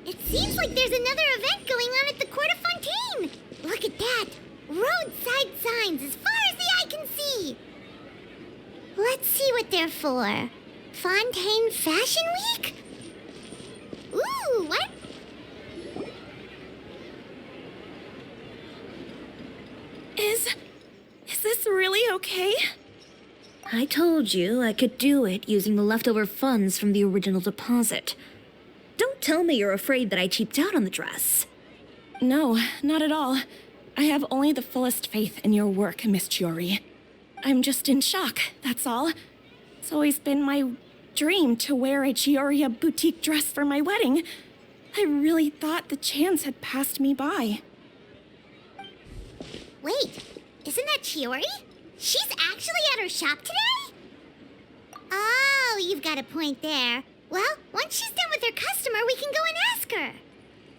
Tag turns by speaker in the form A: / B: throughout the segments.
A: It seems like there's another event going on at the court of Fontaine. Look at that. Roadside signs as far as the eye can see. Let's see what they're for. Fontaine Fashion Week? Ooh, what?
B: Is this really okay?
C: I told you I could do it using the leftover funds from the original deposit. Don't tell me you're afraid that I cheaped out on the dress.
B: No, not at all. I have only the fullest faith in your work, Miss Chiori. I'm just in shock, that's all. It's always been my dream to wear a Chiori boutique dress for my wedding. I really thought the chance had passed me by.
A: Wait, isn't that Chiori? She's actually at her shop today? Oh, you've got a point there. Well, once she's done with her customer, we can go and ask her.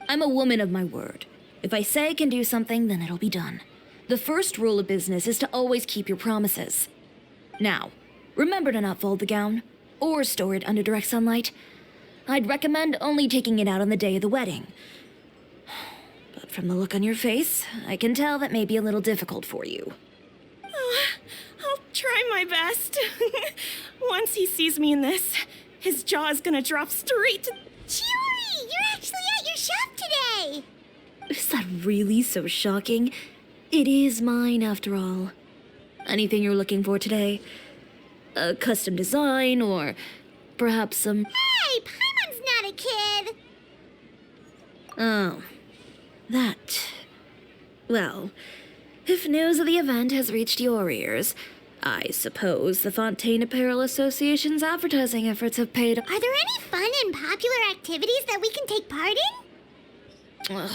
C: I'm a woman of my word. If I say I can do something, then it'll be done. The first rule of business is to always keep your promises. Now, remember to not fold the gown, or store it under direct sunlight. I'd recommend only taking it out on the day of the wedding. But from the look on your face, I can tell that may be a little difficult for you.
B: I'll try my best. Once he sees me in this, his jaw is gonna drop straight to...
A: Chiori, you're actually at your shop today!
C: Is that really so shocking? It is mine, after all. Anything you're looking for today? A custom design, or perhaps some...
A: Hey, Paimon's not a kid!
C: Oh, that... Well, if news of the event has reached your ears, I suppose the Fontaine Apparel Association's advertising efforts have paid...
A: Are there any fun and popular activities that we can take part in?
C: Ugh,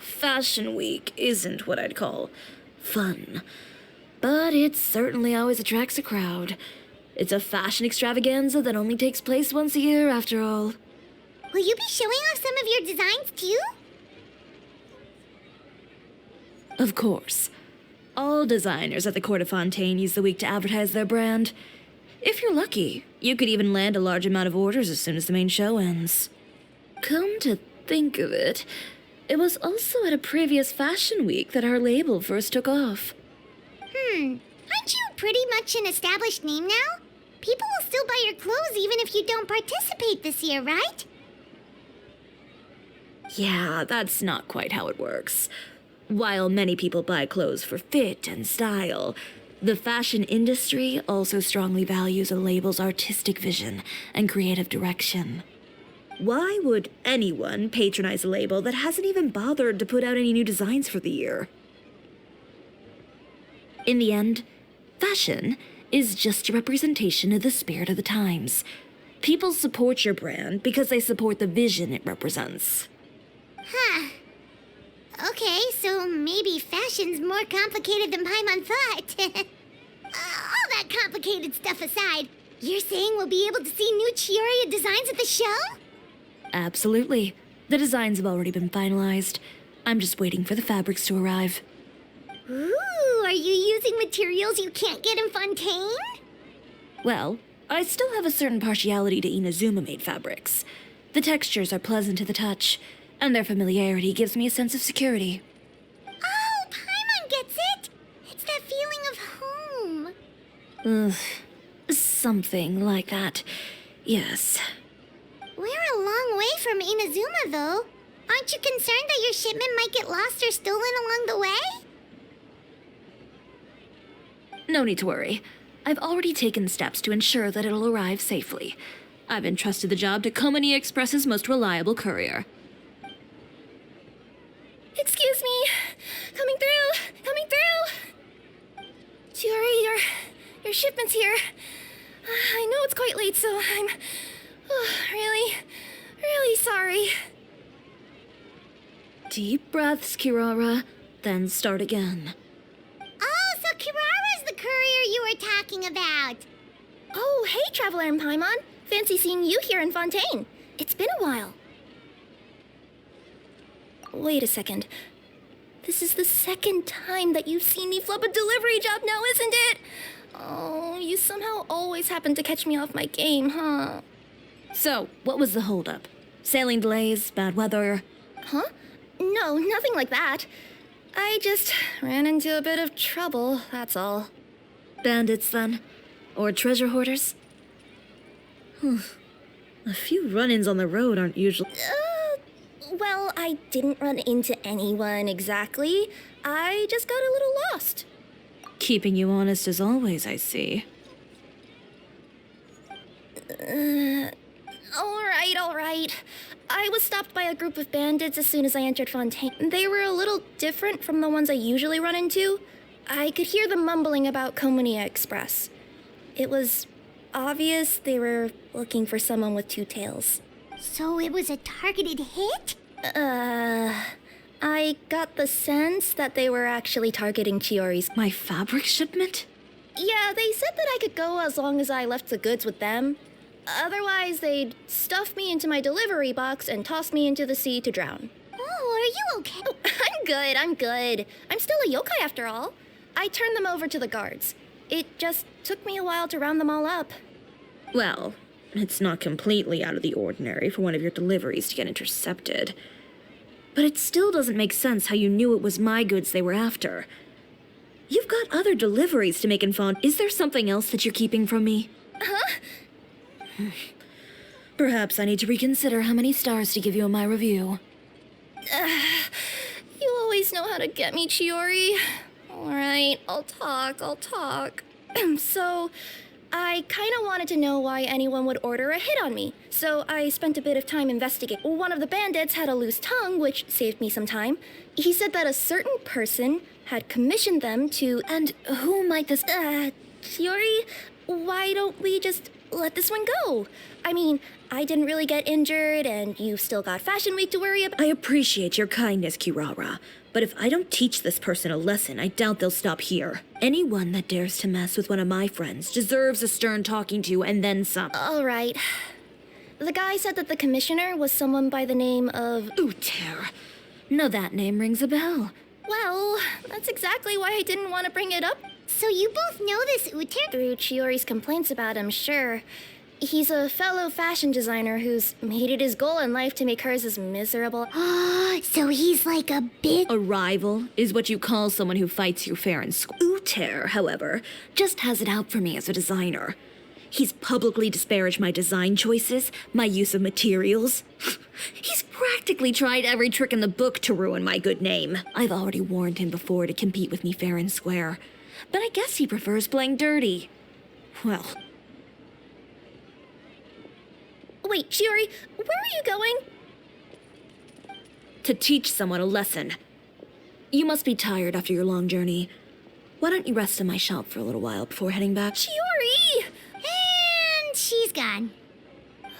C: Fashion Week isn't what I'd call fun. But it certainly always attracts a crowd. It's a fashion extravaganza that only takes place once a year, after all.
A: Will you be showing off some of your designs, too?
C: Of course. All designers at the Court of Fontaine use the week to advertise their brand. If you're lucky, you could even land a large amount of orders as soon as the main show ends. Come to think of it, it was also at a previous fashion week that our label first took off.
A: Aren't you pretty much an established name now? People will still buy your clothes even if you don't participate this year, right?
C: Yeah, that's not quite how it works. While many people buy clothes for fit and style, the fashion industry also strongly values a label's artistic vision and creative direction. Why would anyone patronize a label that hasn't even bothered to put out any new designs for the year? In the end, fashion is just a representation of the spirit of the times. People support your brand because they support the vision it represents.
A: Huh. Okay, so maybe fashion's more complicated than Paimon thought. All that complicated stuff aside, you're saying we'll be able to see new Chiori designs at the show?
C: Absolutely. The designs have already been finalized. I'm just waiting for the fabrics to arrive.
A: Ooh, are you using materials you can't get in Fontaine?
C: Well, I still have a certain partiality to Inazuma-made fabrics. The textures are pleasant to the touch, and their familiarity gives me a sense of security.
A: Oh, Paimon gets it! It's that feeling of home.
C: Something like that. Yes.
A: We're a long way from Inazuma, though. Aren't you concerned that your shipment might get lost or stolen along the way?
C: No need to worry. I've already taken steps to ensure that it'll arrive safely. I've entrusted the job to Komani Express's most reliable courier.
B: Excuse me! Coming through! Coming through! Chiori, your shipment's here. I know it's quite late, so I'm really, really sorry.
C: Deep breaths, Kirara, then start again.
A: Oh, so Kirara's the courier you were talking about.
B: Oh, hey, Traveler in Paimon. Fancy seeing you here in Fontaine. It's been a while. Wait a second. This is the second time that you've seen me flub a delivery job now, isn't it? Oh, you somehow always happen to catch me off my game, huh?
C: So, what was the holdup? Sailing delays, bad weather?
B: Huh? No, nothing like that. I just ran into a bit of trouble, that's all.
C: Bandits, then? Or treasure hoarders? A few run-ins on the road aren't usually...
B: Well, I didn't run into anyone exactly. I just got a little lost.
C: Keeping you honest as always, I see.
B: All right. I was stopped by a group of bandits as soon as I entered Fontaine. They were a little different from the ones I usually run into. I could hear them mumbling about Komunia Express. It was obvious they were looking for someone with two tails.
A: So it was a targeted hit?
B: I got the sense that they were actually targeting Chiori's.
C: My fabric shipment?
B: Yeah, they said that I could go as long as I left the goods with them. Otherwise, they'd stuff me into my delivery box and toss me into the sea to drown.
A: Oh, are you okay?
B: Oh, I'm good. I'm still a yokai after all. I turned them over to the guards. It just took me a while to round them all up.
C: Well, it's not completely out of the ordinary for one of your deliveries to get intercepted. But it still doesn't make sense how you knew it was my goods they were after. You've got other deliveries to make in Font. Is there something else that you're keeping from me?
B: Huh?
C: Perhaps I need to reconsider how many stars to give you in my review.
B: You always know how to get me, Chiori. All right, I'll talk. So, I kind of wanted to know why anyone would order a hit on me. So I spent a bit of time investigating. One of the bandits had a loose tongue, which saved me some time. He said that a certain person had commissioned them to... And who might this... Chiori, why don't we just let this one go? I mean, I didn't really get injured, and you've still got Fashion Week to worry about.
C: I appreciate your kindness, Kirara. But if I don't teach this person a lesson, I doubt they'll stop here. Anyone that dares to mess with one of my friends deserves a stern talking to and then some.
B: All right. The guy said that the commissioner was someone by the name of...
C: Uter. No, that name rings a bell.
B: Well, that's exactly why I didn't want to bring it up.
A: So you both know this Uter?
B: Through Chiori's complaints about him, sure. He's a fellow fashion designer who's made it his goal in life to make hers as miserable.
A: So he's like a big...
C: A rival is what you call someone who fights you fair and square. Uter, however, just has it out for me as a designer. He's publicly disparaged my design choices, my use of materials. He's practically tried every trick in the book to ruin my good name. I've already warned him before to compete with me fair and square. But I guess he prefers playing dirty. Well...
B: Wait, Chiori, where are you going?
C: To teach someone a lesson. You must be tired after your long journey. Why don't you rest in my shop for a little while before heading back?
B: Chiori!
A: And she's gone.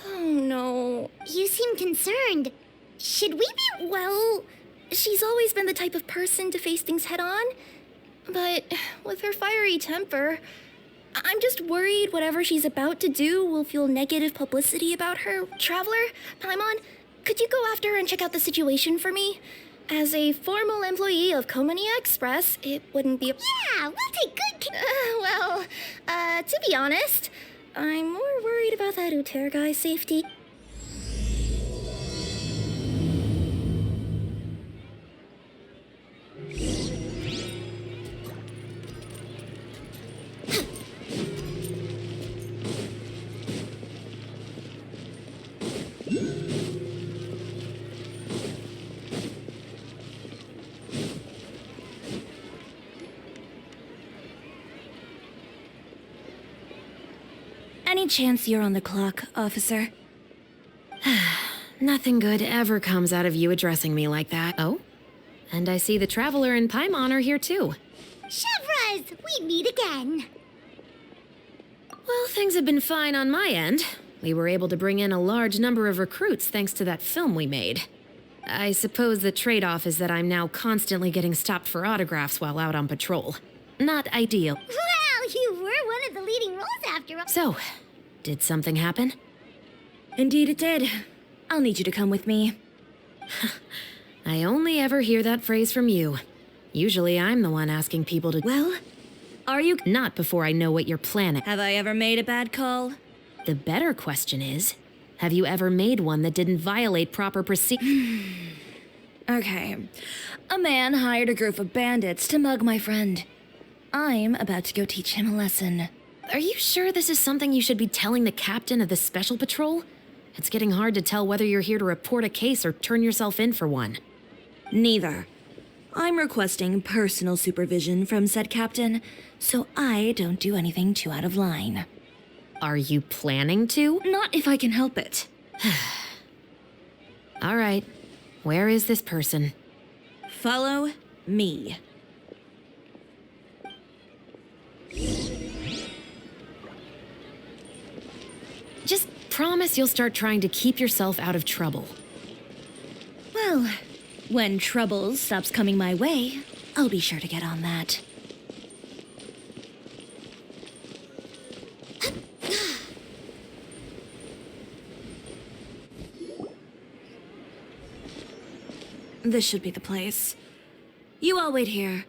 B: Oh, no.
A: You seem concerned. Should we be...
B: Well, she's always been the type of person to face things head on. But with her fiery temper, I'm just worried whatever she's about to do will feel negative publicity about her. Traveler, Paimon, could you go after her and check out the situation for me? As a formal employee of Komunia Express, it wouldn't be a...
A: Yeah, we'll take good care...
B: to be honest, I'm more worried about that Uter guy's safety.
C: Any chance you're on the clock, officer?
D: Nothing good ever comes out of you addressing me like that. Oh? And I see the Traveler and Paimon are here too.
A: Chevras, we meet again.
D: Well, things have been fine on my end. We were able to bring in a large number of recruits thanks to that film we made. I suppose the trade-off is that I'm now constantly getting stopped for autographs while out on patrol. Not ideal.
A: Well, you were one of the leading roles after all.
D: So, did something happen?
C: Indeed it did. I'll need you to come with me.
D: I only ever hear that phrase from you. Usually I'm the one asking people to—
C: Well, are you—
D: Not before I know what you're planning.
C: Have I ever made a bad call?
D: The better question is, have you ever made one that didn't violate proper procedure?
C: Okay. A man hired a group of bandits to mug my friend. I'm about to go teach him a lesson.
D: Are you sure this is something you should be telling the captain of the special patrol? It's getting hard to tell whether you're here to report a case or turn yourself in for one.
C: Neither. I'm requesting personal supervision from said captain, so I don't do anything too out of line.
D: Are you planning to?
C: Not if I can help it.
D: All right. Where is this person?
C: Follow me.
D: Just promise you'll start trying to keep yourself out of trouble.
C: Well, when trouble stops coming my way, I'll be sure to get on that. This should be the place. You all wait here.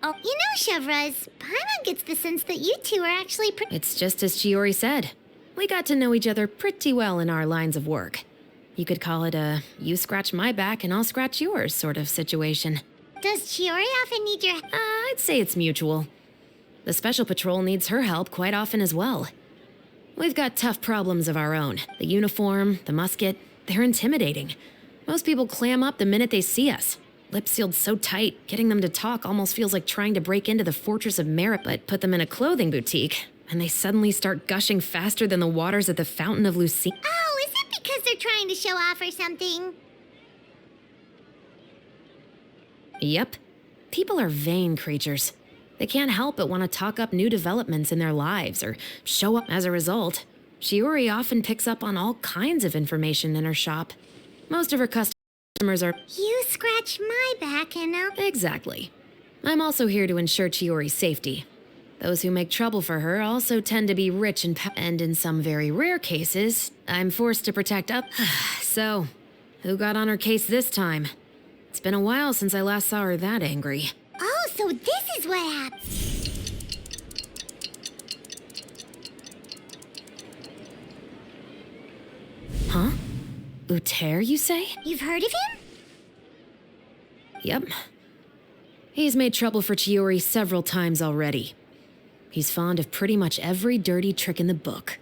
A: You know, Chevraz, Paimon gets the sense that you two are actually
D: It's just as Chiori said. We got to know each other pretty well in our lines of work. You could call it a you scratch my back and I'll scratch yours sort of situation.
A: Does Chiori often need your...
D: I'd say it's mutual. The Special Patrol needs her help quite often as well. We've got tough problems of our own. The uniform, the musket, they're intimidating. Most people clam up the minute they see us. Lips sealed so tight, getting them to talk almost feels like trying to break into the Fortress of Merit, but put them in a clothing boutique, and they suddenly start gushing faster than the waters at the Fountain of Lucine.
A: Oh, is it because they're trying to show off or something?
D: Yep. People are vain creatures. They can't help but want to talk up new developments in their lives or show up as a result. Chiori often picks up on all kinds of information in her shop. Most of her customers are—
A: You scratch my back and I'll...
D: Exactly. I'm also here to ensure Chiori's safety. Those who make trouble for her also tend to be rich and in some very rare cases, I'm forced to protect up. So, who got on her case this time? It's been a while since I last saw her that angry.
A: Oh, so this is what happened.
D: Huh? Uter, you say?
A: You've heard of him?
D: Yep. He's made trouble for Chiori several times already. He's fond of pretty much every dirty trick in the book.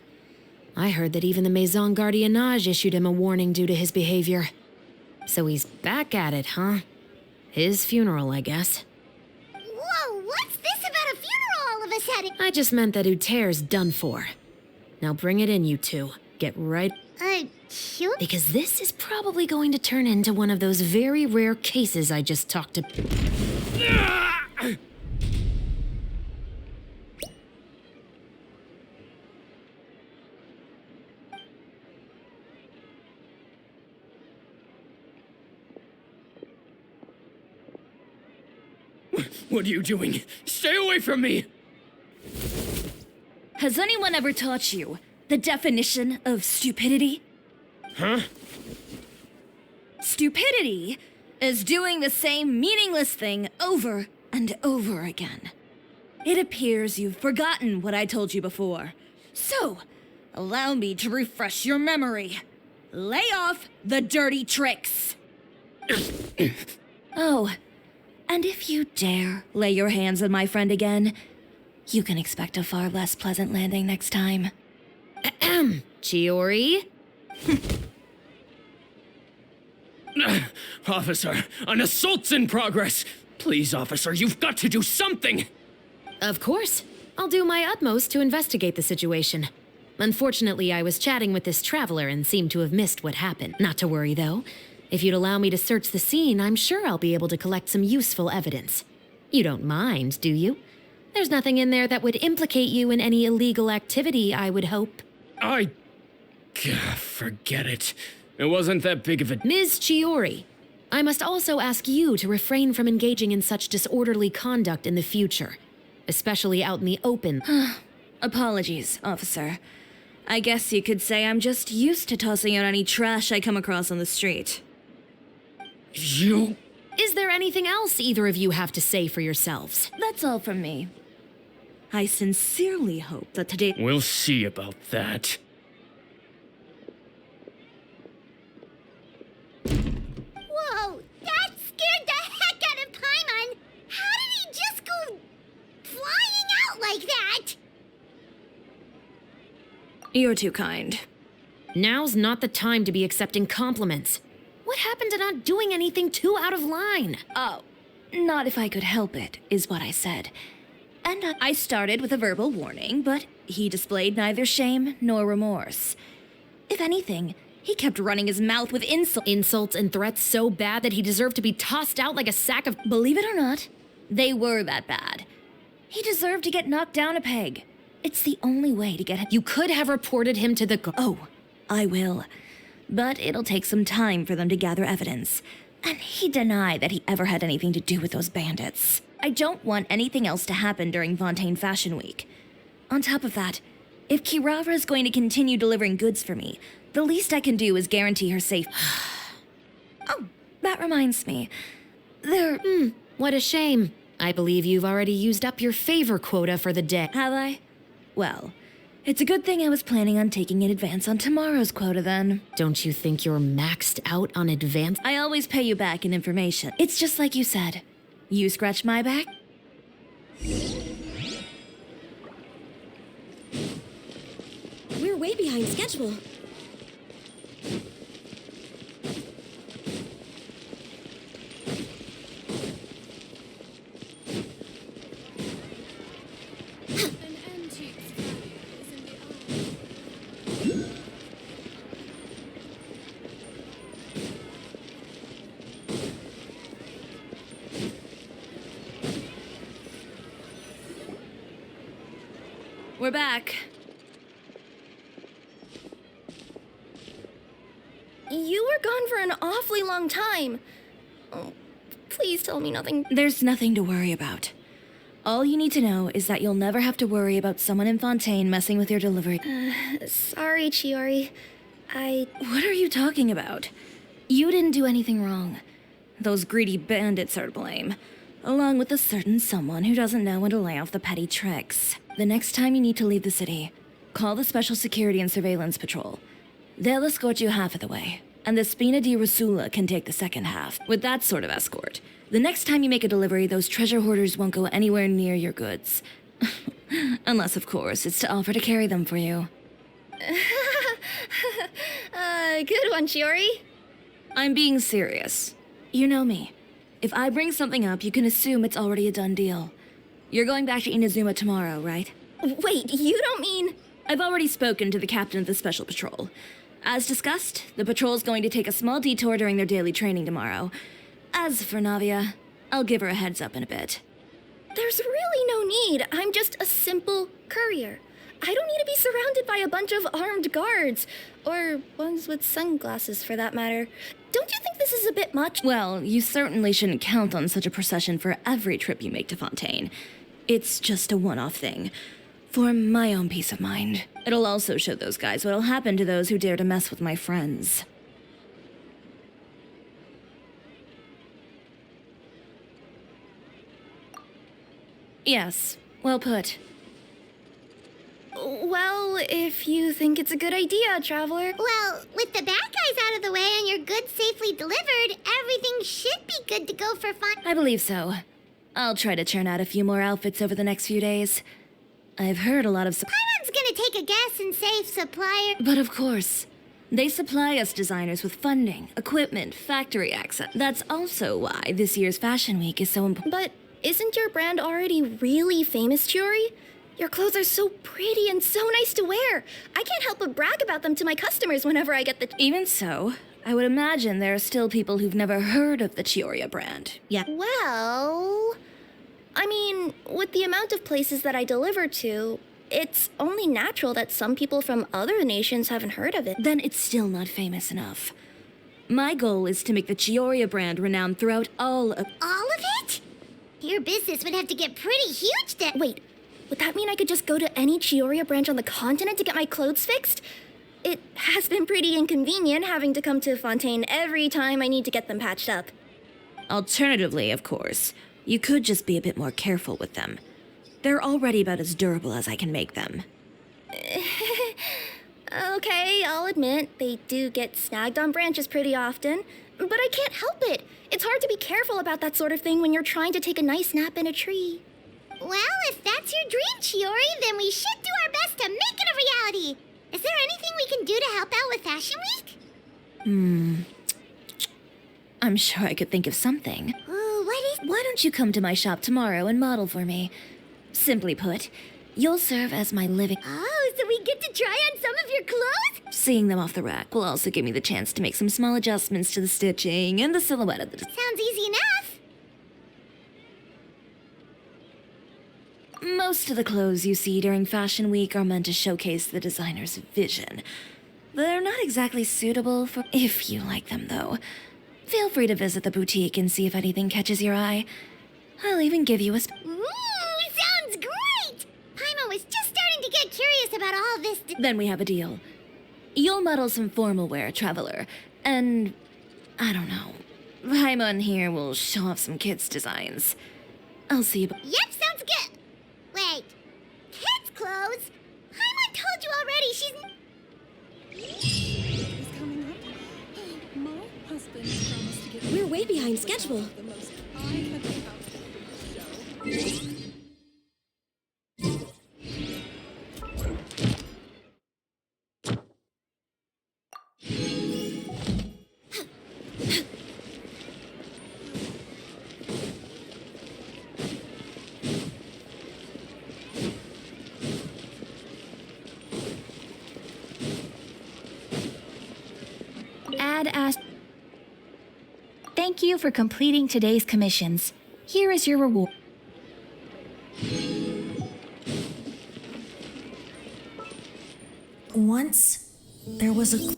D: I heard that even the Maison Gardiennage issued him a warning due to his behavior. So he's back at it, huh? His funeral, I guess.
A: Whoa, what's this about a funeral all of a sudden?
D: I just meant that Uter's done for. Now bring it in, you two. Get right...
A: Sure.
D: Because this is probably going to turn into one of those very rare cases I just talked to...
E: What are you doing? Stay away from me!
C: Has anyone ever taught you the definition of stupidity?
E: Huh?
C: Stupidity is doing the same meaningless thing over and over again. It appears you've forgotten what I told you before. So, allow me to refresh your memory. Lay off the dirty tricks. Oh, and if you dare lay your hands on my friend again, you can expect a far less pleasant landing next time.
D: Ahem. Chiori?
E: Officer, an assault's in progress! Please, officer, you've got to do something!
D: Of course. I'll do my utmost to investigate the situation. Unfortunately, I was chatting with this traveler and seemed to have missed what happened. Not to worry, though. If you'd allow me to search the scene, I'm sure I'll be able to collect some useful evidence. You don't mind, do you? There's nothing in there that would implicate you in any illegal activity, I would hope.
E: Gah, forget it. It wasn't that big of a...
D: Ms. Chiori, I must also ask you to refrain from engaging in such disorderly conduct in the future, especially out in the open.
C: Apologies, officer. I guess you could say I'm just used to tossing out any trash I come across on the street.
E: You...
D: Is there anything else either of you have to say for yourselves?
C: That's all from me. I sincerely hope that today...
E: We'll see about that.
A: Whoa, that scared the heck out of Paimon! How did he just go flying out like that?
C: You're too kind.
D: Now's not the time to be accepting compliments. What happened to not doing anything too out of line?
C: Oh, not if I could help it, is what I said. And I started with a verbal warning, but he displayed neither shame nor remorse. If anything, he kept running his mouth with
D: Insults and threats so bad that he deserved to be tossed out like a sack of...
C: Believe it or not, they were that bad. He deserved to get knocked down a peg. It's the only way to get him.
D: You could have reported him to the...
C: Oh, I will. But it'll take some time for them to gather evidence. And he denied that he ever had anything to do with those bandits. I don't want anything else to happen during Fontaine Fashion Week. On top of that, if Kirara is going to continue delivering goods for me, the least I can do is guarantee her safe. Oh, that reminds me.
D: What a shame. I believe you've already used up your favor quota for the day.
C: Have I? Well, it's a good thing I was planning on taking an advance on tomorrow's quota then.
D: Don't you think you're maxed out on advance?
C: I always pay you back in information. It's just like you said. You scratch my back?
B: We're way behind schedule.
C: We're back.
B: You were gone for an awfully long time. Oh, please tell me nothing.
C: There's nothing to worry about. All you need to know is that you'll never have to worry about someone in Fontaine messing with your delivery.
B: Sorry, Chiori.
C: What are you talking about? You didn't do anything wrong. Those greedy bandits are to blame, along with a certain someone who doesn't know when to lay off the petty tricks. The next time you need to leave the city, call the Special Security and Surveillance Patrol. They'll escort you half of the way, and the Spina di Rosula can take the second half. With that sort of escort, the next time you make a delivery, those treasure hoarders won't go anywhere near your goods. Unless, of course, it's to offer to carry them for you.
B: Good one, Chiori.
C: I'm being serious. You know me. If I bring something up, you can assume it's already a done deal. You're going back to Inazuma tomorrow, right?
B: Wait, you don't mean...
C: I've already spoken to the captain of the Special Patrol. As discussed, the patrol's going to take a small detour during their daily training tomorrow. As for Navia, I'll give her a heads up in a bit.
B: There's really no need. I'm just a simple courier. I don't need to be surrounded by a bunch of armed guards. Or ones with sunglasses, for that matter. Don't you think this is a bit much?
C: Well, you certainly shouldn't count on such a procession for every trip you make to Fontaine. It's just a one-off thing. For my own peace of mind. It'll also show those guys what'll happen to those who dare to mess with my friends. Yes, well put.
B: Well, if you think it's a good idea, Traveler.
A: Well, with the bad guys out of the way and your goods safely delivered, everything should be good to go for fun.
C: I believe so. I'll try to churn out a few more outfits over the next few days. I've heard a lot of...
A: Paimon's gonna take a guess and say supplier.
C: But of course, they supply us designers with funding, equipment, factory access. That's also why this year's Fashion Week is so important.
B: But isn't your brand already really famous, Chiori? Your clothes are so pretty and so nice to wear. I can't help but brag about them to my customers whenever I get the...
C: Even so, I would imagine there are still people who've never heard of the Chiori brand. Yeah.
B: Well... I mean, with the amount of places that I deliver to, It's only natural that some people from other nations haven't heard of it.
C: Then it's still not famous enough. My goal is to make the Chiori brand renowned throughout all of...
A: All of it? Your business would have to get pretty huge then.
B: Wait, would that mean I could just go to any Chiori branch on the continent to get my clothes fixed? It has been pretty inconvenient having to come to Fontaine every time I need to get them patched up.
C: Alternatively, of course, you could just be a bit more careful with them. They're already about as durable as I can make them.
B: Okay, I'll admit, they do get snagged on branches pretty often, but I can't help it. It's hard to be careful about that sort of thing when you're trying to take a nice nap in a tree.
A: Well, if that's your dream, Chiori, then we should do our best to make it a reality. Is there anything we can do to help out with Fashion Week?
C: I'm sure I could think of something.
A: Ooh, what is...
C: Why don't you come to my shop tomorrow and model for me? Simply put, you'll serve as my living...
A: Oh, so we get to try on some of your clothes?
C: Seeing them off the rack will also give me the chance to make some small adjustments to the stitching and the silhouette of the...
A: Sounds easy enough.
C: Most of the clothes you see during Fashion Week are meant to showcase the designer's vision. They're not exactly suitable for... If you like them, though, feel free to visit the boutique and see if anything catches your eye. I'll even give you a...
A: Ooh, sounds great! Paimon was just starting to get curious about all this...
C: Then we have a deal. You'll model some formal wear, Traveler, and... I don't know. Paimon here will show off some kids' designs. I'll see you...
A: Yep, sounds good. Wait, kids' clothes? Paimon told you already she's...
B: We're way behind schedule.
F: Thank you for completing today's commissions. Here is your reward.
G: Once, there was a...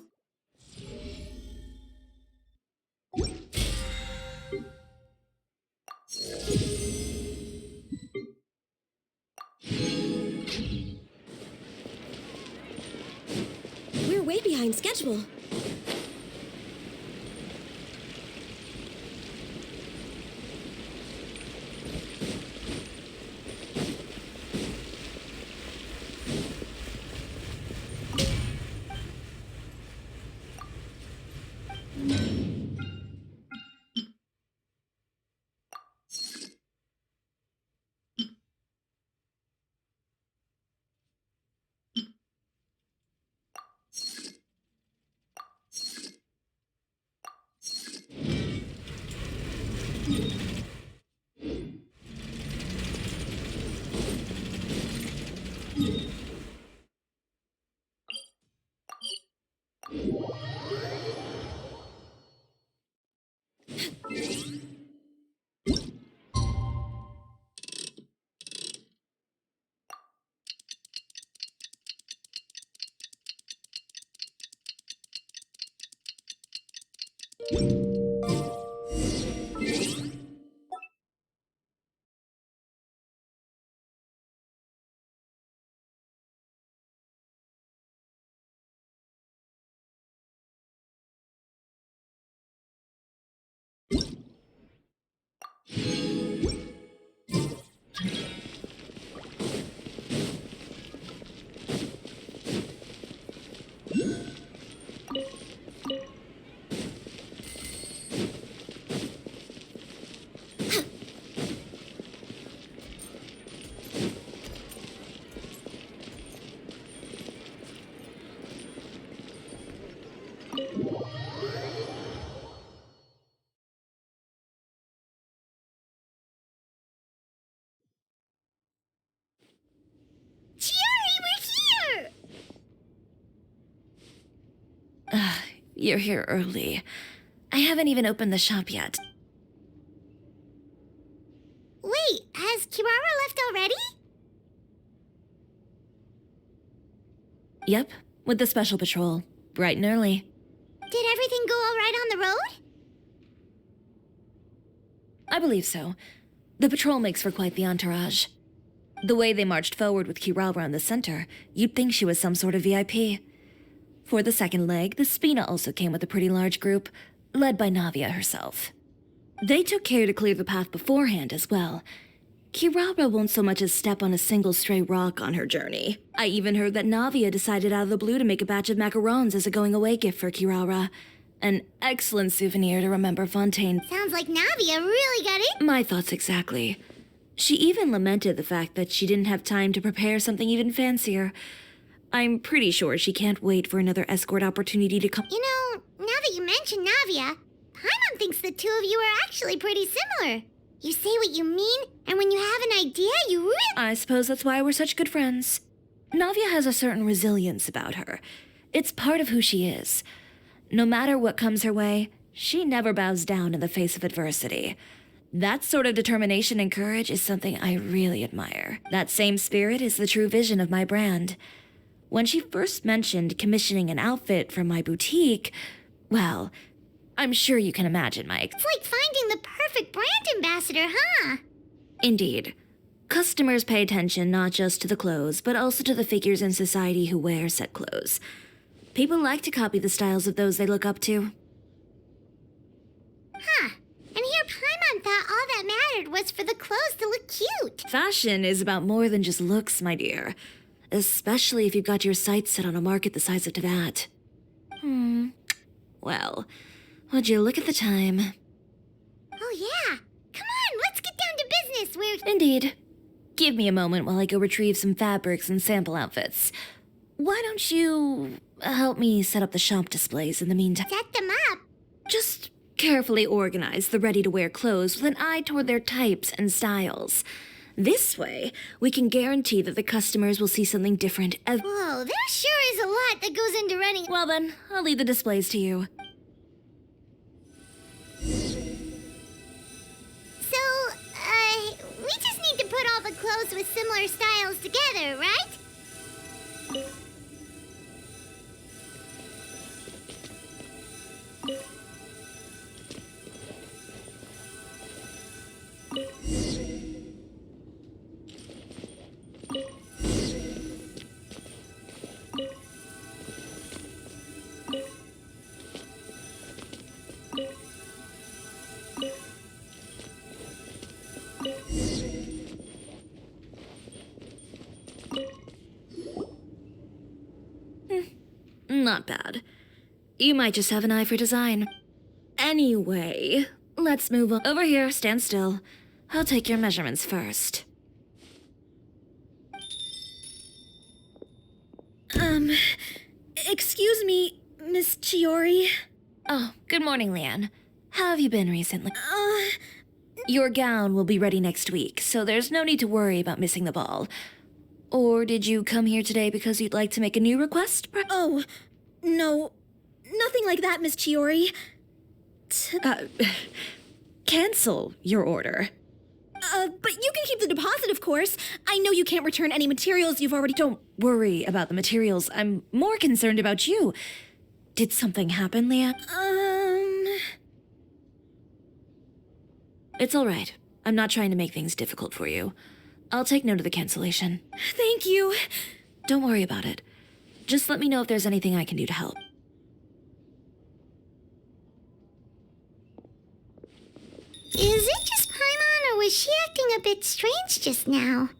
B: We're way behind schedule.
A: Chiori, we're here!
C: You're here early. I haven't even opened the shop yet.
A: Wait, has Kirara left already?
C: Yep, with the special patrol. Bright and early.
A: Did everything go all right on the road?
C: I believe so. The patrol makes for quite the entourage. The way they marched forward with Kirara in the center, you'd think she was some sort of VIP. For the second leg, the Spina also came with a pretty large group, led by Navia herself. They took care to clear the path beforehand as well. Kirara won't so much as step on a single stray rock on her journey. I even heard that Navia decided out of the blue to make a batch of macarons as a going-away gift for Kirara. An excellent souvenir to remember Fontaine.
A: Sounds like Navia really got it.
C: My thoughts exactly. She even lamented the fact that she didn't have time to prepare something even fancier. I'm pretty sure she can't wait for another escort opportunity to come.
A: You know, now that you mention Navia, Paimon thinks the two of you are actually pretty similar. You say what you mean, and when you have an idea, you really...
C: I suppose that's why we're such good friends. Navia has a certain resilience about her. It's part of who she is. No matter what comes her way, she never bows down in the face of adversity. That sort of determination and courage is something I really admire. That same spirit is the true vision of my brand. When she first mentioned commissioning an outfit from my boutique, well, I'm sure you can imagine my...
A: It's like finding the perfect brand ambassador, huh?
C: Indeed. Customers pay attention not just to the clothes, but also to the figures in society who wear said clothes. People like to copy the styles of those they look up to.
A: Huh. And here Paimon thought all that mattered was for the clothes to look cute.
C: Fashion is about more than just looks, my dear. Especially if you've got your sights set on a market the size of Teyvat. Well, would you look at the time?
A: Oh yeah. Come on, let's get down to business.
C: Indeed. Give me a moment while I go retrieve some fabrics and sample outfits. Why don't you help me set up the shop displays in the meantime?
A: Set them up.
C: Just carefully organize the ready-to-wear clothes with an eye toward their types and styles. This way, we can guarantee that the customers will see something different every...
A: Whoa, there sure is a lot that goes into running...
C: Well then, I'll leave the displays to you.
A: So, we just need to put all the clothes with similar styles together, right?
C: Not bad. You might just have an eye for design. Anyway, let's move on. Over here, stand still. I'll take your measurements first.
B: Excuse me, Miss Chiori.
C: Oh, good morning, Leanne. How have you been recently? Your gown will be ready next week, so there's no need to worry about missing the ball. Or did you come here today because you'd like to make a new request?
B: Oh, no. Nothing like that, Miss Chiori.
C: Cancel your order.
B: But you can keep the deposit, of course. I know you can't return any materials you've already...
C: Don't worry about the materials. I'm more concerned about you. Did something happen, Leanne? It's all right. I'm not trying to make things difficult for you. I'll take note of the cancellation.
B: Thank you.
C: Don't worry about it. Just let me know if there's anything I can do to help.
A: Is it just Paimon, or was she acting a bit strange just now?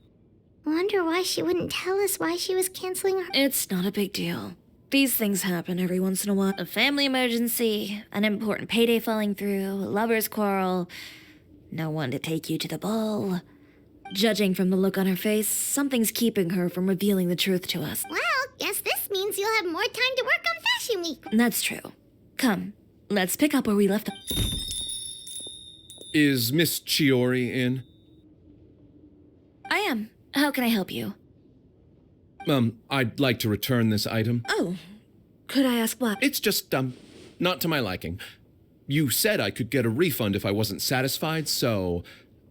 A: Wonder why she wouldn't tell us why she was canceling her...
C: It's not a big deal. These things happen every once in a while. A family emergency, an important payday falling through, a lover's quarrel, no one to take you to the ball. Judging from the look on her face, something's keeping her from revealing the truth to us.
A: Well, guess this means you'll have more time to work on Fashion Week.
C: That's true. Come, let's pick up where we left off.
H: Is Miss Chiori in?
C: I am. How can I help you?
H: I'd like to return this item.
C: Oh, could I ask what?
H: It's just, not to my liking. You said I could get a refund if I wasn't satisfied, so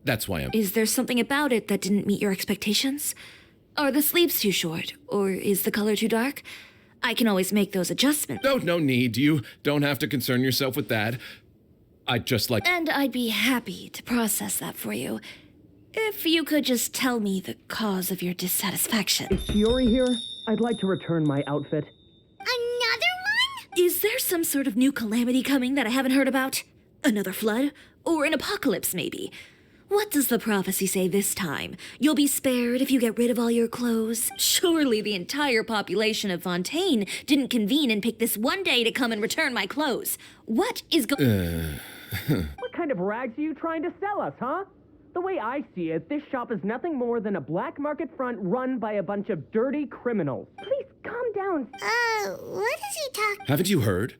H: that's why I'm...
C: Is there something about it that didn't meet your expectations? Are the sleeves too short, or is the color too dark? I can always make those adjustments.
H: No need. You don't have to concern yourself with that. I'd just like...
C: And I'd be happy to process that for you. If you could just tell me the cause of your dissatisfaction.
I: Chiori here? I'd like to return my outfit.
A: Another one?
C: Is there some sort of new calamity coming that I haven't heard about? Another flood? Or an apocalypse, maybe? What does the prophecy say this time? You'll be spared if you get rid of all your clothes? Surely the entire
D: population of Fontaine didn't convene and pick this one day to come and return my clothes. What is
I: What kind of rags are you trying to sell us, huh? The way I see it, this shop is nothing more than a black market front run by a bunch of dirty criminals. Please calm down.
A: What is he talking?
H: Haven't you heard?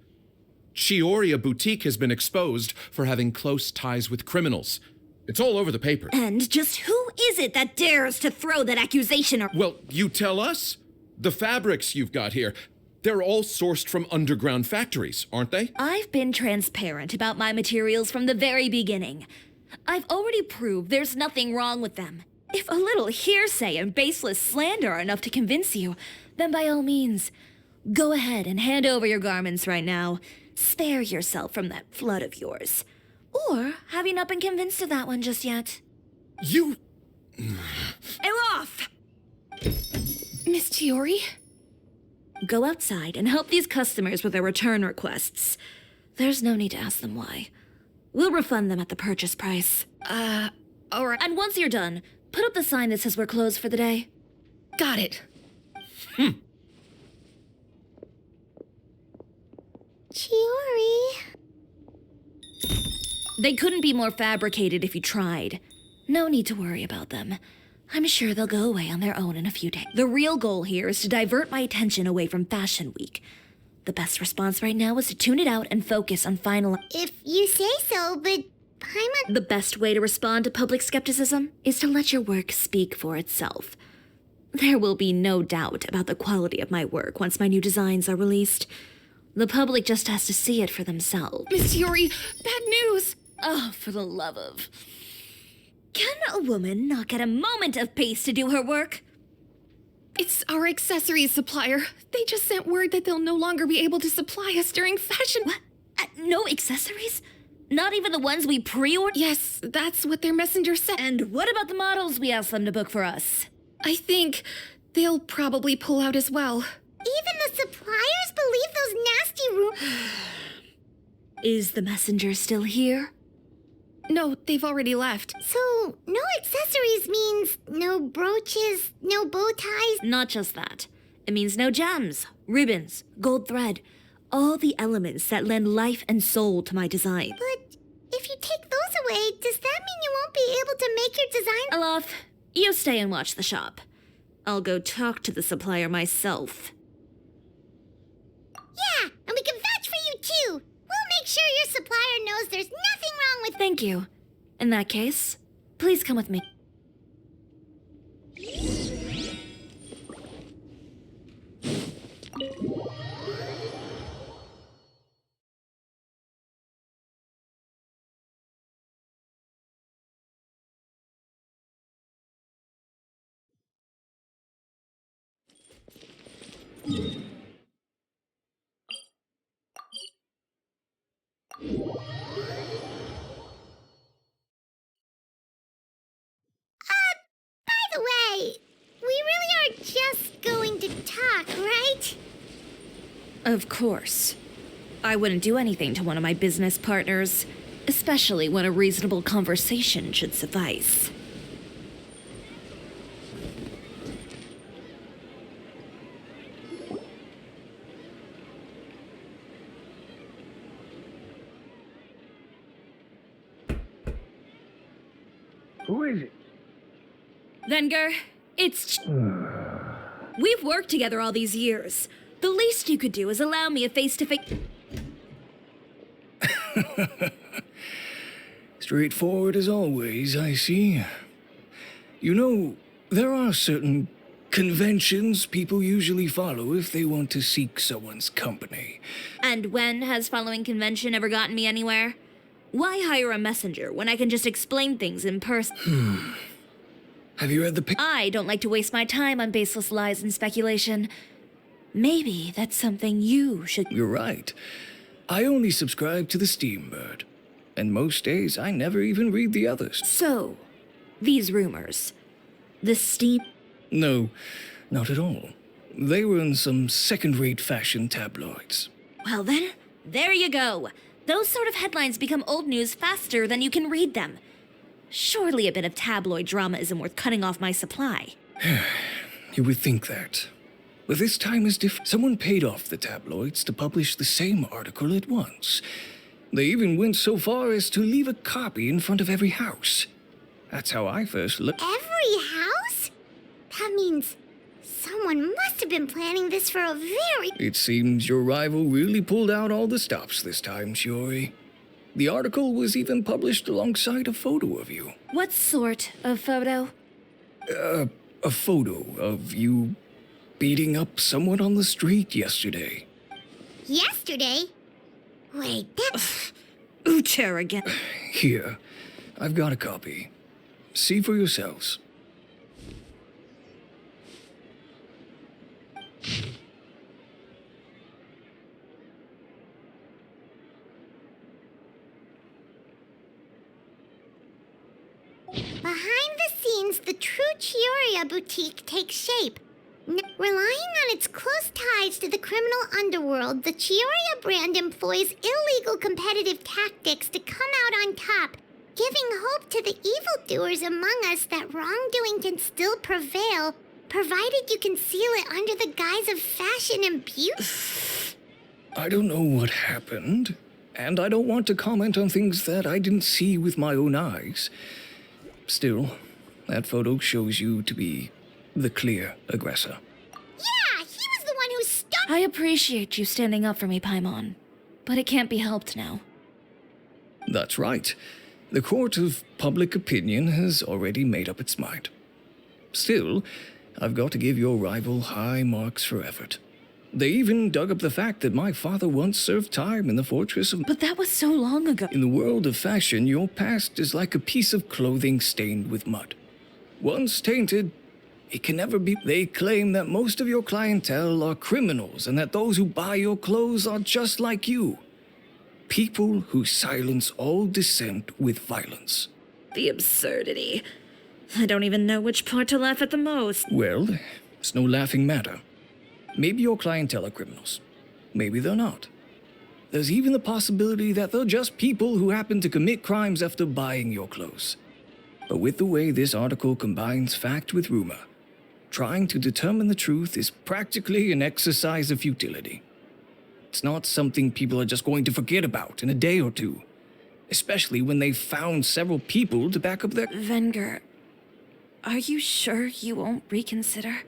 H: Chiori, a boutique, has been exposed for having close ties with criminals. It's all over the paper.
D: And just who is it that dares to throw that accusation?
H: Well, you tell us. The fabrics you've got here, they're all sourced from underground factories, aren't they?
D: I've been transparent about my materials from the very beginning. I've already proved there's nothing wrong with them. If a little hearsay and baseless slander are enough to convince you, then by all means, go ahead and hand over your garments right now. Spare yourself from that flood of yours. Or have you not been convinced of that one just yet?
H: You...
D: Elof!
B: Miss Chiori?
D: Go outside and help these customers with their return requests. There's no need to ask them why. We'll refund them at the purchase price.
B: Alright.
D: And once you're done, put up the sign that says we're closed for the day.
B: Got it.
A: Chiori.
D: They couldn't be more fabricated if you tried. No need to worry about them. I'm sure they'll go away on their own in a few days. The real goal here is to divert my attention away from Fashion Week. The best response right now is to tune it out and focus on final...
A: If you say so, but Paimon...
D: The best way to respond to public skepticism is to let your work speak for itself. There will be no doubt about the quality of my work once my new designs are released. The public just has to see it for themselves.
B: Miss Chiori, bad news!
D: Oh, for the love of... Can a woman not get a moment of peace to do her work?
B: It's our accessories supplier. They just sent word that they'll no longer be able to supply us during fashion...
D: What? No accessories? Not even the ones we pre-ordered?
B: Yes, that's what their messenger said.
D: And what about the models we asked them to book for us?
B: I think they'll probably pull out as well.
A: Even the suppliers believe those nasty
D: Is the messenger still here?
B: No, they've already left.
A: So, no accessories means no brooches, no bow ties?
D: Not just that. It means no gems, ribbons, gold thread, all the elements that lend life and soul to my design.
A: But if you take those away, does that mean you won't be able to make your design?
D: Elof, you stay and watch the shop. I'll go talk to the supplier myself.
A: Yeah, and we can vouch for you too. We'll make sure your supplier knows there's nothing wrong with...
D: Thank you. In that case, please come with me.
A: By the way, we really are just going to talk, right?
D: Of course. I wouldn't do anything to one of my business partners, especially when a reasonable conversation should suffice.
I: Who is it?
D: Venger, it's... We've worked together all these years. The least you could do is allow me a face-to-face...
J: Straightforward as always, I see. You know, there are certain conventions people usually follow if they want to seek someone's company.
D: And when has following convention ever gotten me anywhere? Why hire a messenger when I can just explain things in person?
J: Have you read the
C: I don't like to waste my time on baseless lies and speculation. Maybe that's something you should.
J: You're right. I only subscribe to the Steambird. And most days I never even read the others.
C: So, these rumors. The steam.
J: No, not at all. They were in some second-rate fashion tabloids.
C: Well then, there you go. Those sort of headlines become old news faster than you can read them. Surely a bit of tabloid drama isn't worth cutting off my supply.
J: You would think that. But this time is different. Someone paid off the tabloids to publish the same article at once. They even went so far as to leave a copy in front of every house. That's how I first looked.
A: Every house? That means someone must have been planning this for a very...
J: It seems your rival really pulled out all the stops this time, Chiori. The article was even published alongside a photo of you.
C: What sort of photo?
J: A photo of you beating up someone on the street yesterday.
A: Yesterday? Wait, that's...
C: Ucher again.
J: Here, I've got a copy. See for yourselves.
A: Behind the scenes, the true Chiori boutique takes shape. Relying on its close ties to the criminal underworld, the Chiori brand employs illegal competitive tactics to come out on top, giving hope to the evildoers among us that wrongdoing can still prevail, provided you conceal it under the guise of fashion and beauty.
J: I don't know what happened, and I don't want to comment on things that I didn't see with my own eyes. Still, that photo shows you to be the clear aggressor.
A: Yeah, he was the one who stopped...
C: I appreciate you standing up for me, Paimon. But it can't be helped now.
J: That's right. The court of public opinion has already made up its mind. Still, I've got to give your rival high marks for effort. They even dug up the fact that my father once served time in the fortress of...
C: But that was so long ago.
J: In the world of fashion, your past is like a piece of clothing stained with mud. Once tainted, it can never be... They claim that most of your clientele are criminals and that those who buy your clothes are just like you. People who silence all dissent with violence.
C: The absurdity. I don't even know which part to laugh at the most.
J: Well, it's no laughing matter. Maybe your clientele are criminals. Maybe they're not. There's even the possibility that they're just people who happen to commit crimes after buying your clothes. But with the way this article combines fact with rumor, trying to determine the truth is practically an exercise of futility. It's not something people are just going to forget about in a day or two, especially when they've found several people to back up their...
C: Venger, are you sure you won't reconsider?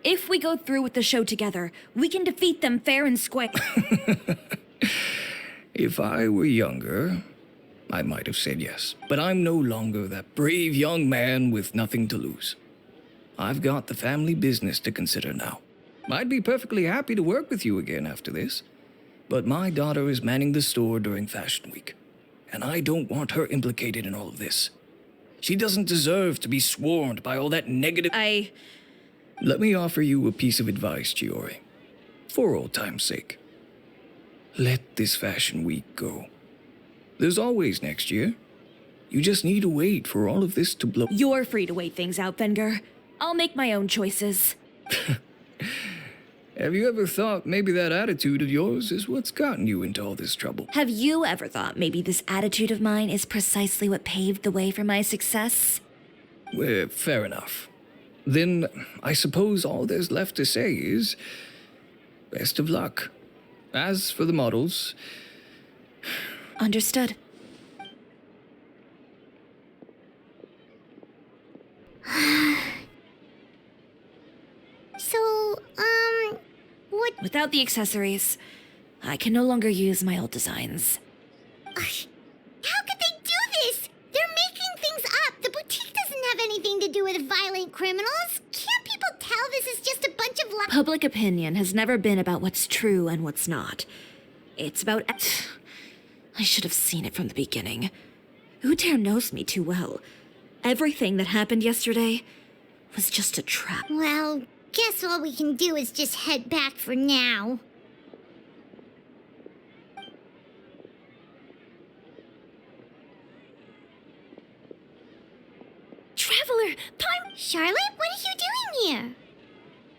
C: If we go through with the show together, we can defeat them fair and square.
J: If I were younger, I might have said yes. But I'm no longer that brave young man with nothing to lose. I've got the family business to consider now. I'd be perfectly happy to work with you again after this. But my daughter is manning the store during Fashion Week, and I don't want her implicated in all of this. She doesn't deserve to be swarmed by all that negative... Let me offer you a piece of advice, Chiori. For old time's sake. Let this Fashion Week go. There's always next year. You just need to wait for all of this to blow...
C: You're free to wait things out, Venger. I'll make my own choices.
J: Have you ever thought maybe that attitude of yours is what's gotten you into all this trouble?
C: Have you ever thought maybe this attitude of mine is precisely what paved the way for my success?
J: Well, fair enough. Then I suppose all there's left to say is... best of luck. As for the models...
C: Understood.
A: So, what...
C: Without the accessories, I can no longer use my old designs.
A: How could they do this? They're making things up. The boutique doesn't have anything to do with violent criminals. Can't people tell this is just a bunch of
C: Public opinion has never been about what's true and what's not. It's about... I should have seen it from the beginning. Uter knows me too well. Everything that happened yesterday was just a trap.
A: Well, guess all we can do is just head back for now.
B: Traveler,
A: Charlotte, what are you doing here?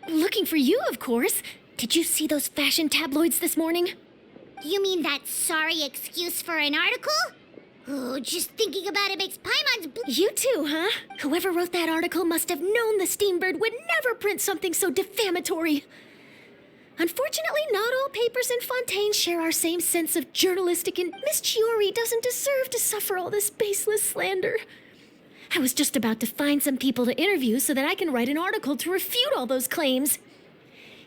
B: looking for you, of course. Did you see those fashion tabloids this morning?
A: You mean that sorry excuse for an article? Oh, just thinking about it makes Paimon's
B: You too, huh? Whoever wrote that article must have known the Steambird would never print something so defamatory. Unfortunately, not all papers in Fontaine share our same sense of journalistic, and Miss Chiori doesn't deserve to suffer all this baseless slander. I was just about to find some people to interview so that I can write an article to refute all those claims.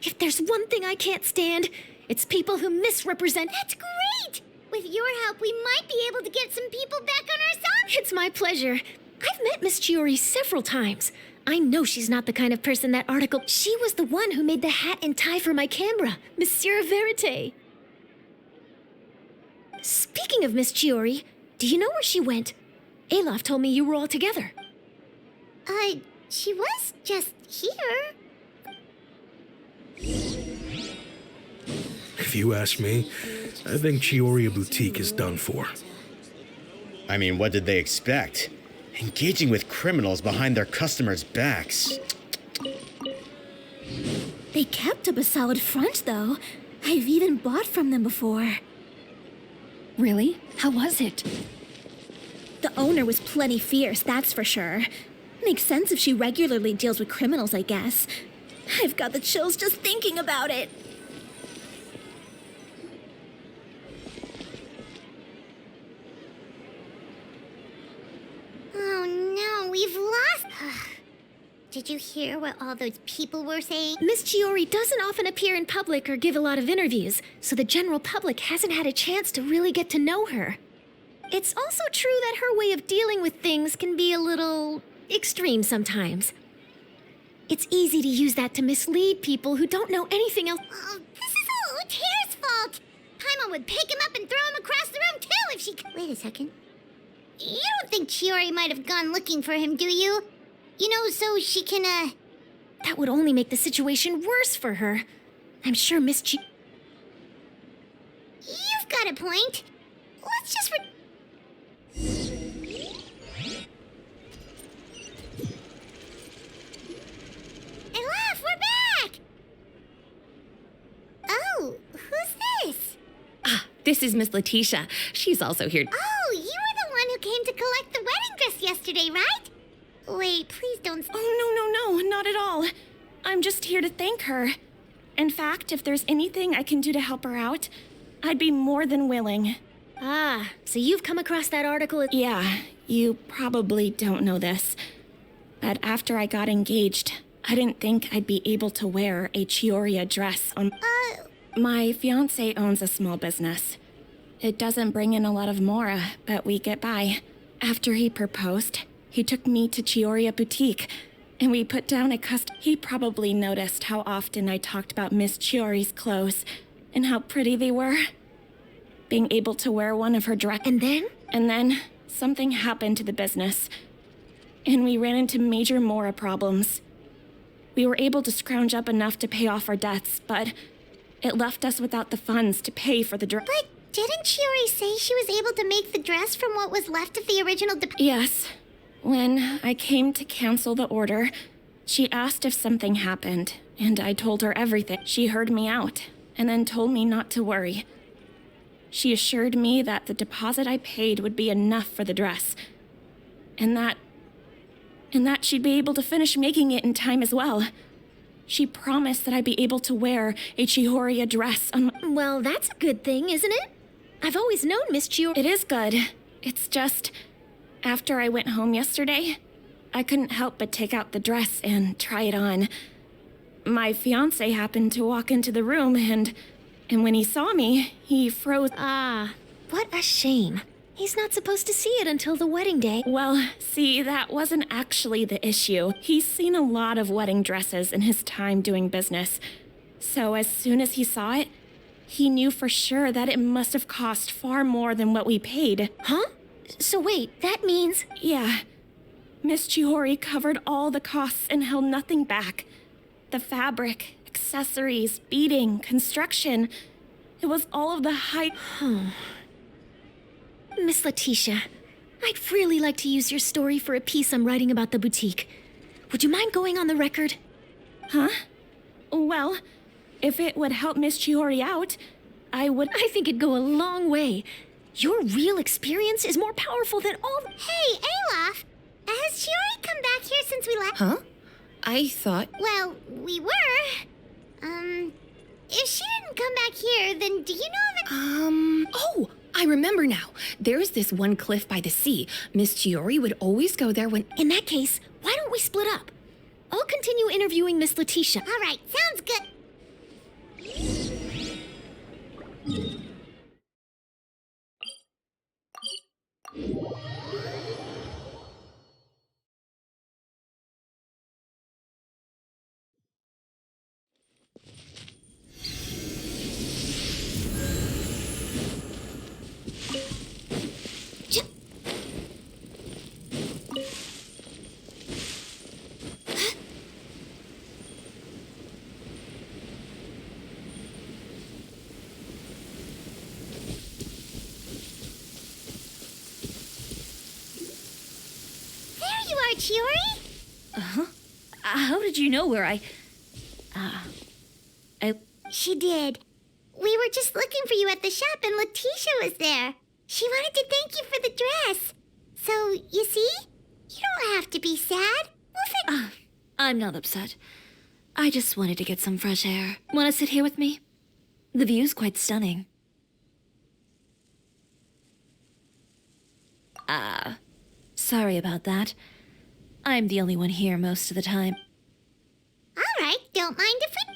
B: If there's one thing I can't stand, it's people who misrepresent.
A: That's great! With your help, we might be able to get some people back on our side.
B: It's my pleasure. I've met Miss Chiori several times. I know she's not the kind of person that article. She was the one who made the hat and tie for my camera, Monsieur Verite. Speaking of Miss Chiori, do you know where she went? Alof told me you were all together.
A: She was just here.
K: If you ask me, I think Chiori Boutique is done for.
L: I mean, what did they expect? Engaging with criminals behind their customers' backs.
F: They kept up a solid front, though. I've even bought from them before.
B: Really? How was it?
F: The owner was plenty fierce, that's for sure. Makes sense if she regularly deals with criminals, I guess. I've got the chills just thinking about it.
A: Oh no, we've lost. Did you hear what all those people were saying?
B: Miss Chiori doesn't often appear in public or give a lot of interviews, so the general public hasn't had a chance to really get to know her. It's also true that her way of dealing with things can be a little extreme sometimes. It's easy to use that to mislead people who don't know anything else.
A: Oh, this is all Uter's fault. Paimon would pick him up and throw him across the room too if she could. Wait a second. You don't think Chiori might have gone looking for him, do you? You know, so she can,
B: That would only make the situation worse for her. I'm sure Miss
A: You've got a point. Let's just Elaf, we're back! Oh, who's this?
D: This is Miss Letitia. She's also here.
A: Oh, you were the one who came to collect the wedding dress yesterday, right? Wait, please don't...
B: Oh, no, not at all. I'm just here to thank her. In fact, if there's anything I can do to help her out, I'd be more than willing.
C: Ah, so you've come across that article?
B: Yeah, you probably don't know this. But after I got engaged, I didn't think I'd be able to wear a Chiori dress on... My fiancé owns a small business. It doesn't bring in a lot of mora, but we get by. After he proposed, he took me to Chiori Boutique, and we put down a He probably noticed how often I talked about Miss Chiori's clothes and how pretty they were. Being able to wear one of her dresses. And then something happened to the business, and we ran into major mora problems. We were able to scrounge up enough to pay off our debts, but it left us without the funds to pay for the dress.
A: But didn't Chiori say she was able to make the dress from what was left of the original
B: Yes. When I came to cancel the order, she asked if something happened, and I told her everything. She heard me out, and then told me not to worry. She assured me that the deposit I paid would be enough for the dress, and that she'd be able to finish making it in time as well. She promised that I'd be able to wear a Chiori dress on my...
C: Well, that's a good thing, isn't it? I've always known Miss Chiori...
B: It is good. It's just, after I went home yesterday, I couldn't help but take out the dress and try it on. My fiancé happened to walk into the room, and when he saw me, he froze.
C: Ah, what a shame. He's not supposed to see it until the wedding day.
B: Well, see, that wasn't actually the issue. He's seen a lot of wedding dresses in his time doing business. So as soon as he saw it, he knew for sure that it must have cost far more than what we paid.
C: Huh? So wait, that means...
B: Yeah. Miss Chiori covered all the costs and held nothing back. The fabric, accessories, beading, construction. It was all of the high...
M: Miss Letitia, I'd really like to use your story for a piece I'm writing about the boutique. Would you mind going on the record?
B: Huh? Well, if it would help Miss Chiori out, I would...
M: I think it'd go a long way. Your real experience is more powerful than all...
A: Hey, Olaf! Has Chiori come back here since we left?
D: Huh? I thought...
A: Well, we were. If she didn't come back here, then do you know of it?
D: Oh, I remember now. There's this one cliff by the sea. Miss Chiori would always go there when...
M: In that case, why don't we split up? I'll continue interviewing Miss Letitia.
A: All right, sounds good. Chiori?
C: How did you know where I...
A: She did. We were just looking for you at the shop and Letitia was there. She wanted to thank you for the dress. So, you see? You don't have to be sad. We'll fix...
C: I'm not upset. I just wanted to get some fresh air. Want to sit here with me? The view's quite stunning. Sorry about that. I'm the only one here most of the time.
A: All right, don't mind if we...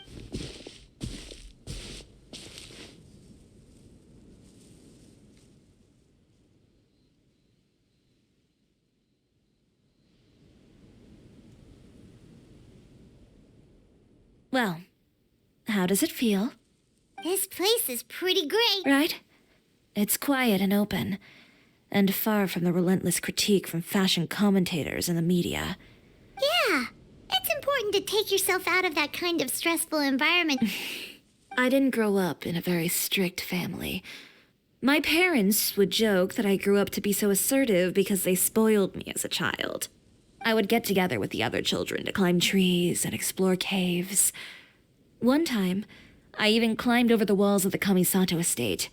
C: Well, how does it feel?
A: This place is pretty great.
C: Right? It's quiet and open, and far from the relentless critique from fashion commentators and the media.
A: Yeah, it's important to take yourself out of that kind of stressful environment.
C: I didn't grow up in a very strict family. My parents would joke that I grew up to be so assertive because they spoiled me as a child. I would get together with the other children to climb trees and explore caves. One time, I even climbed over the walls of the Kamisato estate.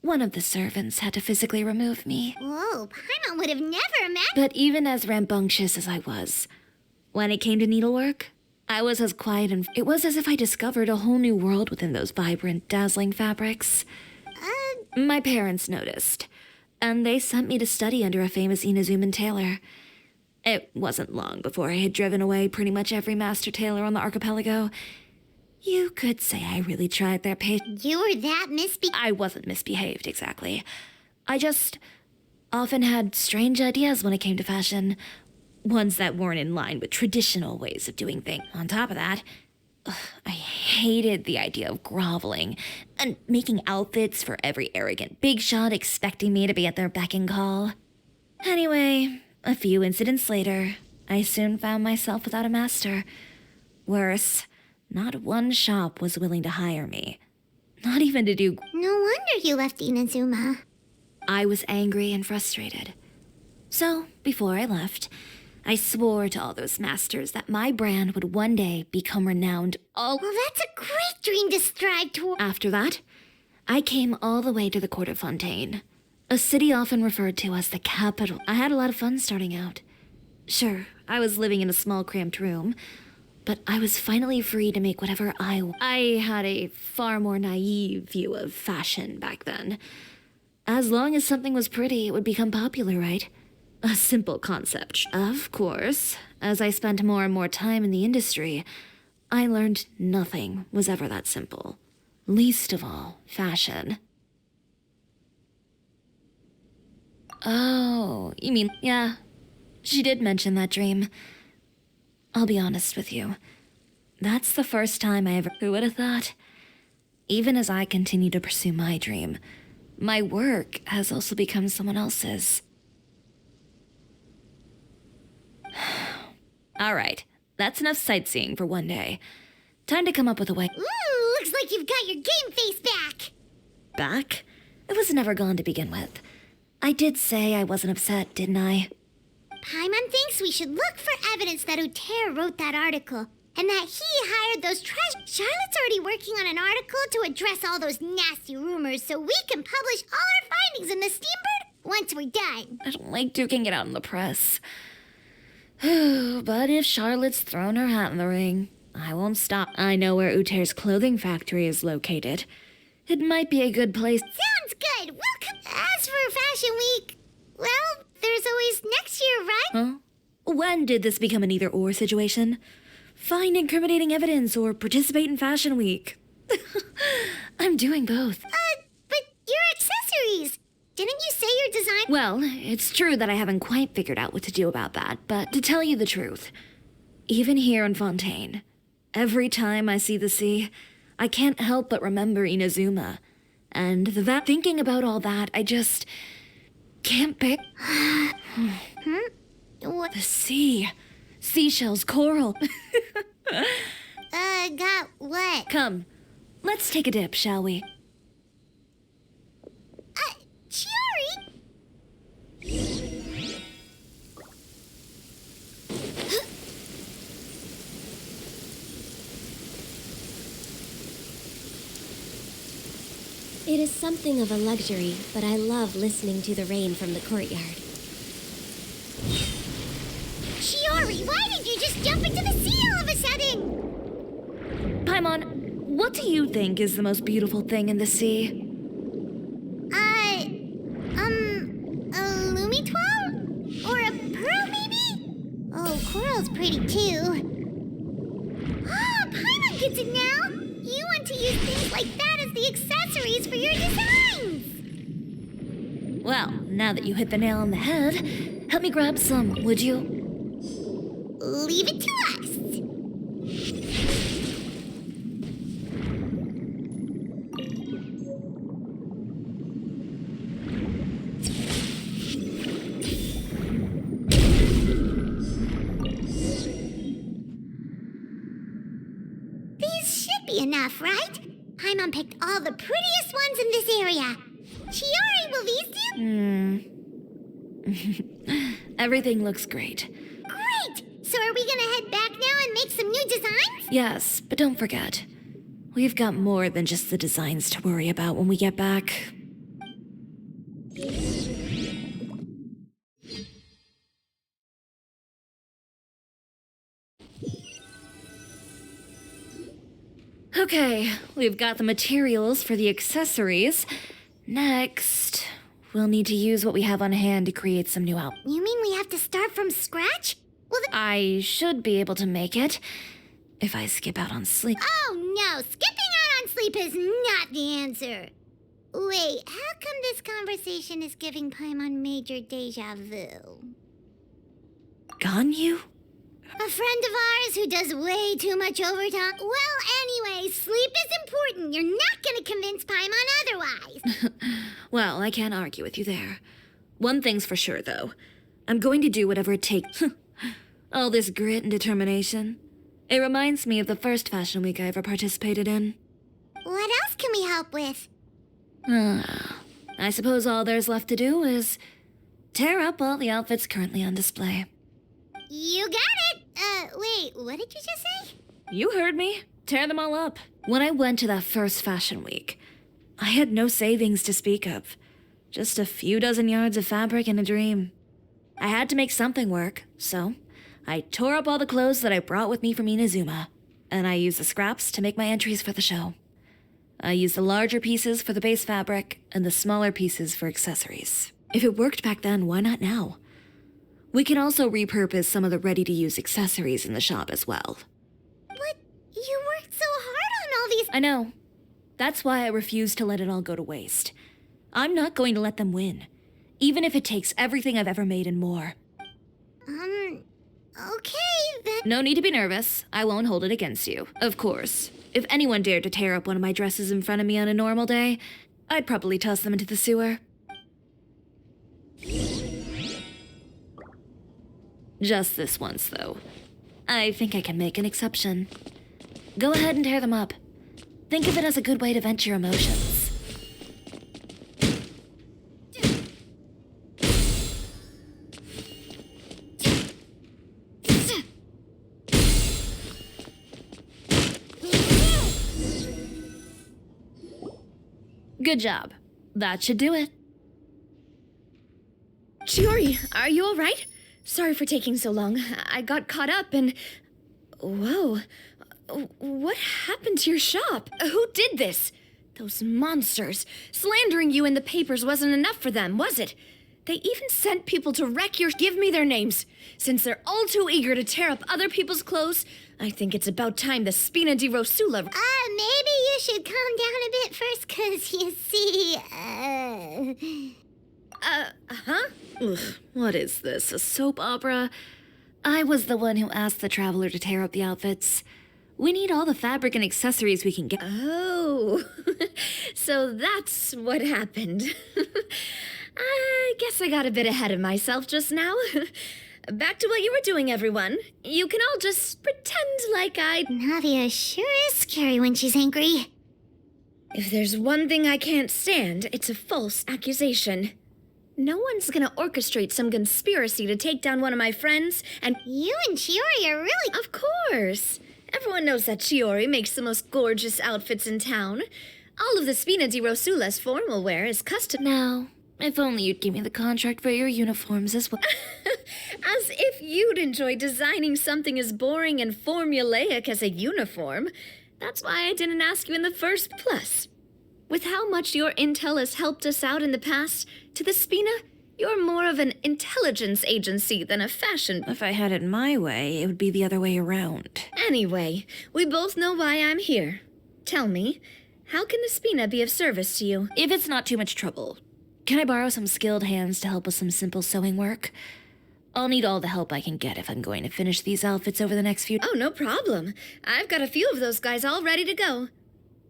C: One of the servants had to physically remove me.
A: Whoa, Paimon would have never imagined...
C: But even as rambunctious as I was, when it came to needlework, I was as quiet and... It was as if I discovered a whole new world within those vibrant, dazzling fabrics. My parents noticed, and they sent me to study under a famous Inazuman tailor. It wasn't long before I had driven away pretty much every master tailor on the archipelago. You could say I really tried their patience.
A: You were that
C: I wasn't misbehaved, exactly. I just often had strange ideas when it came to fashion. Ones that weren't in line with traditional ways of doing things. On top of that, I hated the idea of groveling and making outfits for every arrogant big shot expecting me to be at their beck and call. Anyway, a few incidents later, I soon found myself without a master. Worse, not one shop was willing to hire me. Not even to do...
A: No wonder you left Inazuma.
C: I was angry and frustrated. So, before I left, I swore to all those masters that my brand would one day become renowned all...
A: Well, that's a great dream to strive toward.
C: After that, I came all the way to the court of Fontaine, a city often referred to as the capital. I had a lot of fun starting out. Sure, I was living in a small cramped room, but I was finally free to make whatever I had a far more naive view of fashion back then. As long as something was pretty, it would become popular, right? A simple concept. Of course, as I spent more and more time in the industry, I learned nothing was ever that simple. Least of all, fashion. Oh, you mean, yeah. She did mention that dream. I'll be honest with you. That's the first time I ever... Who would have thought? Even as I continue to pursue my dream, my work has also become someone else's. All right, that's enough sightseeing for one day. Time to come up with a way.
A: Ooh, looks like you've got your game face back.
C: Back? It was never gone to begin with. I did say I wasn't upset, didn't I?
A: Paimon thinks we should look for evidence that Uter wrote that article, and that he hired those Charlotte's already working on an article to address all those nasty rumors so we can publish all our findings in the Steambird once we're done.
C: I don't like duking it out in the press. But if Charlotte's thrown her hat in the ring, I won't stop. I know where Uter's clothing factory is located. It might be a good place.
A: Sounds good. As for Fashion Week, well, there's always next year, right?
C: Huh? When did this become an either-or situation? Find incriminating evidence or participate in Fashion Week. I'm doing both.
A: But your accessories. Didn't you say your design?
C: Well, it's true that I haven't quite figured out what to do about that, but to tell you the truth, even here in Fontaine, every time I see the sea, I can't help but remember Inazuma. And thinking about all that, I just can't pick.
A: What?
C: The sea. Seashells, coral.
A: Got what?
C: Come, let's take a dip, shall we?
A: Chiori?
M: It is something of a luxury, but I love listening to the rain from the courtyard.
A: Chiori, why did you just jump into the sea all of a sudden?
C: Paimon, what do you think is the most beautiful thing in the sea?
A: A Lumitwal? Or a pearl, maybe? Oh, coral's pretty too. Ah, Paimon gets it now! You want to use things like that as the accessories for your designs!
C: Well, now that you hit the nail on the head, help me grab some, would you?
A: Leave it to us! These should be enough, right? Paimon picked all the prettiest ones in this area. Chiori, will these do?
C: Everything looks great.
A: Great! So are we gonna head back now and make some new designs?
C: Yes, but don't forget, we've got more than just the designs to worry about when we get back. Okay, we've got the materials for the accessories. Next, we'll need to use what we have on hand to create some new outfits.
A: You mean we have to start from scratch? Well,
C: I should be able to make it if I skip out on sleep.
A: Oh no, skipping out on sleep is not the answer. Wait, how come this conversation is giving Paimon major deja vu?
C: Ganyu?
A: A friend of ours who does way too much overtime? Well, anyway, sleep is important. You're not gonna convince Paimon otherwise.
C: Well, I can't argue with you there. One thing's for sure, though. I'm going to do whatever it takes. All this grit and determination. It reminds me of the first Fashion Week I ever participated in.
A: What else can we help with?
C: I suppose all there's left to do is tear up all the outfits currently on display.
A: You got it! Wait, what did you just say?
C: You heard me. Tear them all up. When I went to that first Fashion Week, I had no savings to speak of. Just a few dozen yards of fabric and a dream. I had to make something work, so I tore up all the clothes that I brought with me from Inazuma, and I used the scraps to make my entries for the show. I used the larger pieces for the base fabric and the smaller pieces for accessories. If it worked back then, why not now? We can also repurpose some of the ready-to-use accessories in the shop as well.
A: But you worked so hard on all these—
C: I know. That's why I refuse to let it all go to waste. I'm not going to let them win, even if it takes everything I've ever made and more.
A: Okay, then—
C: No need to be nervous. I won't hold it against you. Of course, if anyone dared to tear up one of my dresses in front of me on a normal day, I'd probably toss them into the sewer. Just this once, though. I think I can make an exception. Go ahead and tear them up. Think of it as a good way to vent your emotions. Good job. That should do it.
M: Chiori, are you alright? Sorry for taking so long. I got caught up and... Whoa. What happened to your shop? Who did this? Those monsters. Slandering you in the papers wasn't enough for them, was it? They even sent people to wreck your... Give me their names. Since they're all too eager to tear up other people's clothes, I think it's about time the Spina di Rosula...
A: Maybe you should calm down a bit first, 'cause you see,
C: Ugh, what is this, a soap opera? I was the one who asked the traveler to tear up the outfits. We need all the fabric and accessories we can get.
M: Oh, so that's what happened. I guess I got a bit ahead of myself just now. Back to what you were doing, everyone. You can all just pretend like
A: Navia sure is scary when she's angry.
M: If there's one thing I can't stand, it's a false accusation. No one's gonna orchestrate some conspiracy to take down one of my friends, and...
A: You and Chiori are really...
M: Of course! Everyone knows that Chiori makes the most gorgeous outfits in town. All of the Spina di Rosula's formal wear is custom...
C: Now, if only you'd give me the contract for your uniforms as well.
M: As if you'd enjoy designing something as boring and formulaic as a uniform. That's why I didn't ask you in the first place. With how much your intel has helped us out in the past, to the Spina, you're more of an intelligence agency than a fashion...
C: If I had it my way, it would be the other way around.
M: Anyway, we both know why I'm here. Tell me, how can the Spina be of service to you?
C: If it's not too much trouble, can I borrow some skilled hands to help with some simple sewing work? I'll need all the help I can get if I'm going to finish these outfits over the next few...
M: Oh, no problem. I've got a few of those guys all ready to go.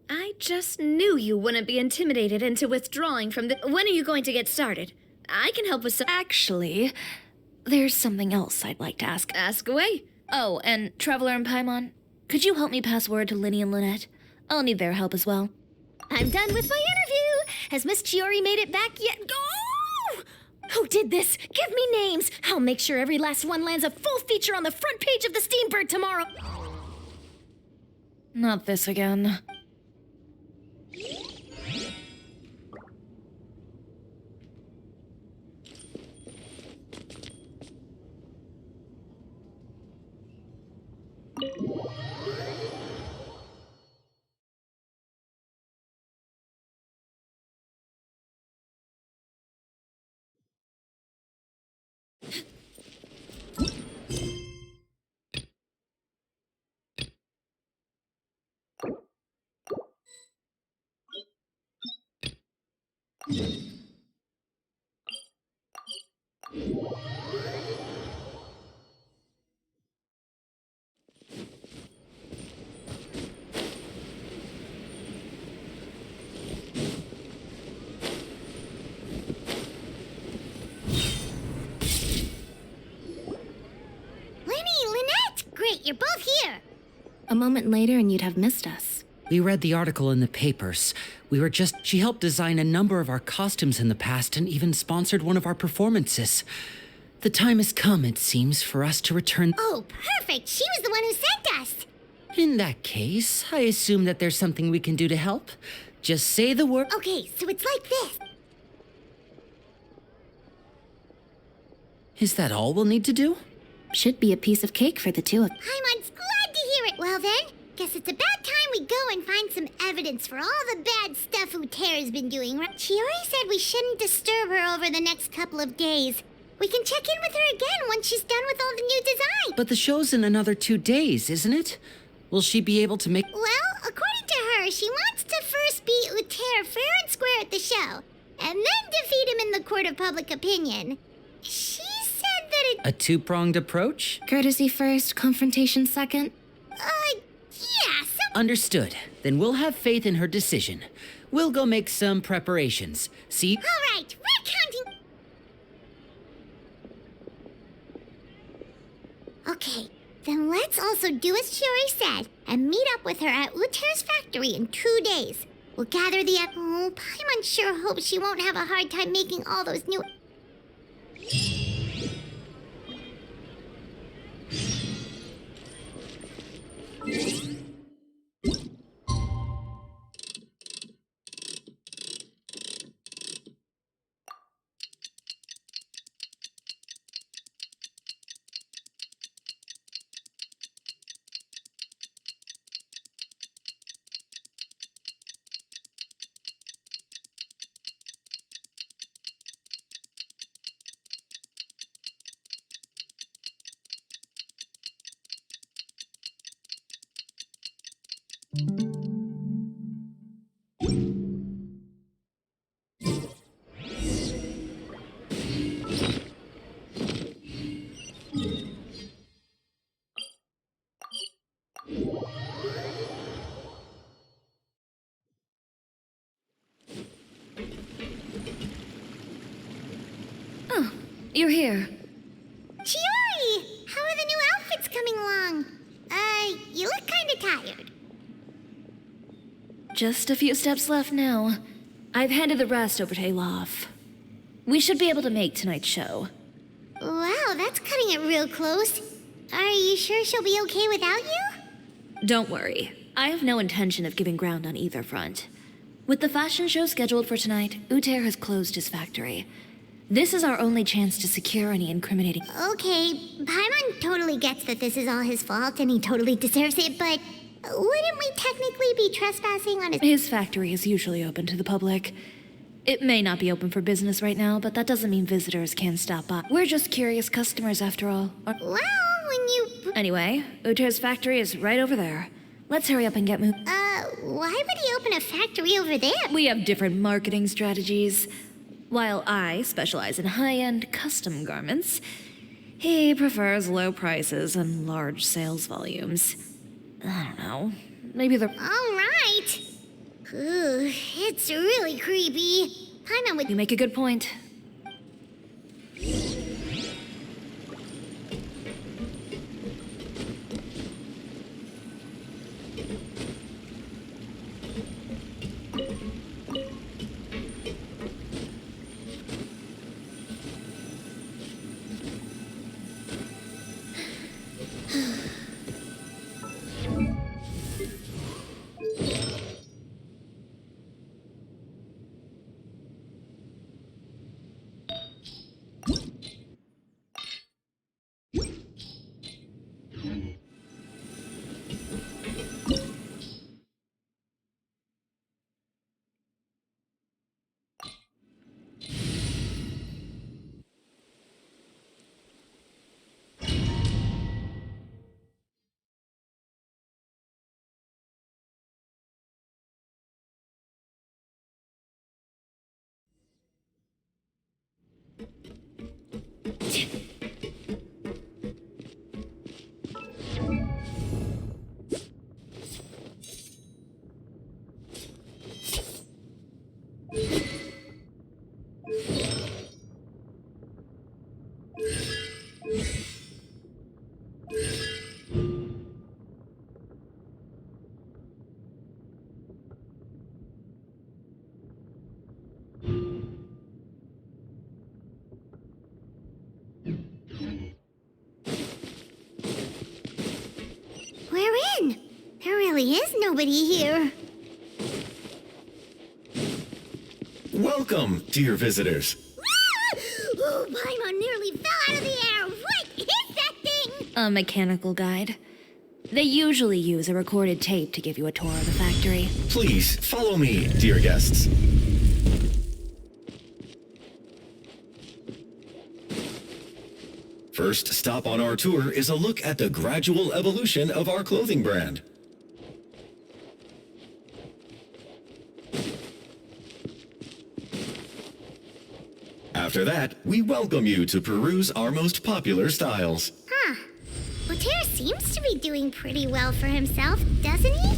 M: I just knew you wouldn't be intimidated into withdrawing from the... When are you going to get started? I can help with some...
C: Actually, there's something else I'd like to ask.
M: Ask away.
C: Oh, and Traveler and Paimon, could you help me pass word to Linny and Lynette? I'll need their help as well.
A: I'm done with my interview. Has Miss Chiori made it back yet?
M: Oh! Who did this? Give me names. I'll make sure every last one lands a full feature on the front page of the Steambird tomorrow.
C: Not this again.
A: Great, you're both here.
B: A moment later and you'd have missed us.
N: We read the article in the papers. She helped design a number of our costumes in the past and even sponsored one of our performances. The time has come, it seems, for us to return.
A: Oh, perfect. She was the one who sent us.
N: In that case, I assume that there's something we can do to help. Just say the word.
A: Okay, so it's like this.
N: Is that all we'll need to do?
B: Should be a piece of cake for the two of...
A: I'm glad to hear it. Well then, guess it's about time we go and find some evidence for all the bad stuff Utera's been doing. Chiori said we shouldn't disturb her over the next couple of days. We can check in with her again once she's done with all the new designs.
N: But the show's in another 2 days, isn't it? Will she be able to make...
A: Well, according to her, she wants to first beat Utera fair and square at the show, and then defeat him in the court of public opinion. She said that it...
N: A two-pronged approach?
B: Courtesy first, confrontation second?
A: Yeah,
N: Understood. Then we'll have faith in her decision. We'll go make some preparations. See?
A: All right, we're counting... Okay, Then let's also do as Chiori said and meet up with her at Uter's factory in 2 days. We'll gather the... Oh, Paimon sure hopes she won't have a hard time making all those new...
C: Oh, you're here.
A: Chiori! How are the new outfits coming along? You look kinda tired.
C: Just a few steps left now. I've handed the rest over to Alof. We should be able to make tonight's show.
A: Wow, that's cutting it real close. Are you sure she'll be okay without you?
C: Don't worry. I have no intention of giving ground on either front. With the fashion show scheduled for tonight, Uter has closed his factory. This is our only chance to secure any incriminating...
A: Okay, Paimon totally gets that this is all his fault and he totally deserves it, but wouldn't we technically be trespassing on his...
C: His factory is usually open to the public. It may not be open for business right now, but that doesn't mean visitors can't stop by. We're just curious customers after all.
A: Well, when you...
C: Anyway, Uter's factory is right over there. Let's hurry up and get moving.
A: Why would he open a factory over there?
C: We have different marketing strategies. While I specialize in high-end custom garments, he prefers low prices and large sales volumes. I don't know. Maybe they're...
A: All right. Ooh, it's really creepy. Paimon would...
C: You make a good point.
A: There really is nobody here.
O: Welcome, dear visitors.
A: Oh, Paimon nearly fell out of the air. What is that thing?
C: A mechanical guide. They usually use a recorded tape to give you a tour of the factory.
O: Please, follow me, dear guests. First stop on our tour is a look at the gradual evolution of our clothing brand. After that, we welcome you to peruse our most popular styles.
A: Huh. Uter seems to be doing pretty well for himself, doesn't he?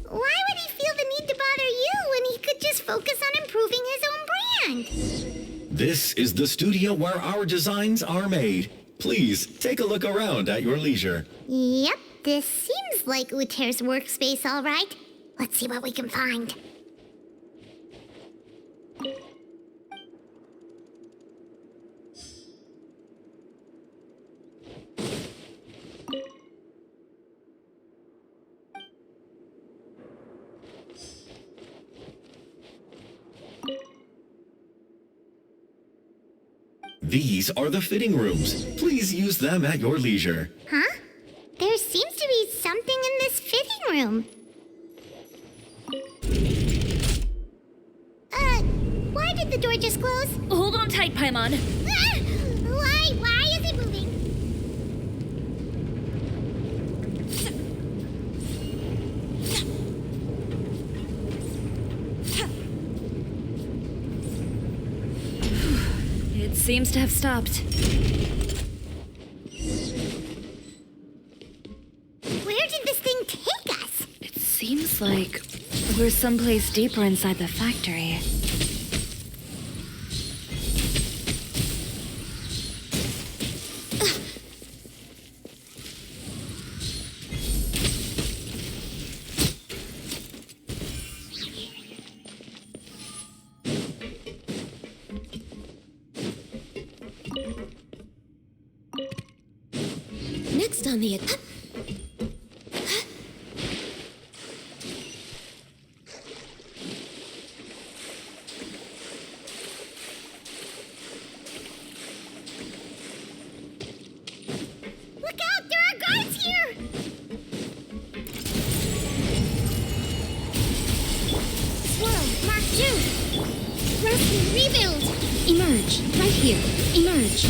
A: Why would he feel the need to bother you when he could just focus on improving his own brand?
O: This is the studio where our designs are made. Please take a look around at your leisure.
A: Yep, this seems like Uter's workspace, all right. Let's see what we can find.
O: These are the fitting rooms. Please use them at your leisure.
A: Huh? There seems to be something in this fitting room. Why did the door just close?
C: Hold on tight, Paimon.
A: Ah! Why is it moving?
C: It seems to have stopped.
A: Where did this thing take us?
C: It seems like we're someplace deeper inside the factory.
M: Next on the...
A: Look out! There are guards here!
M: Swirl, Mark 2. Rescue, rebuild. Emerge, right here. Emerge.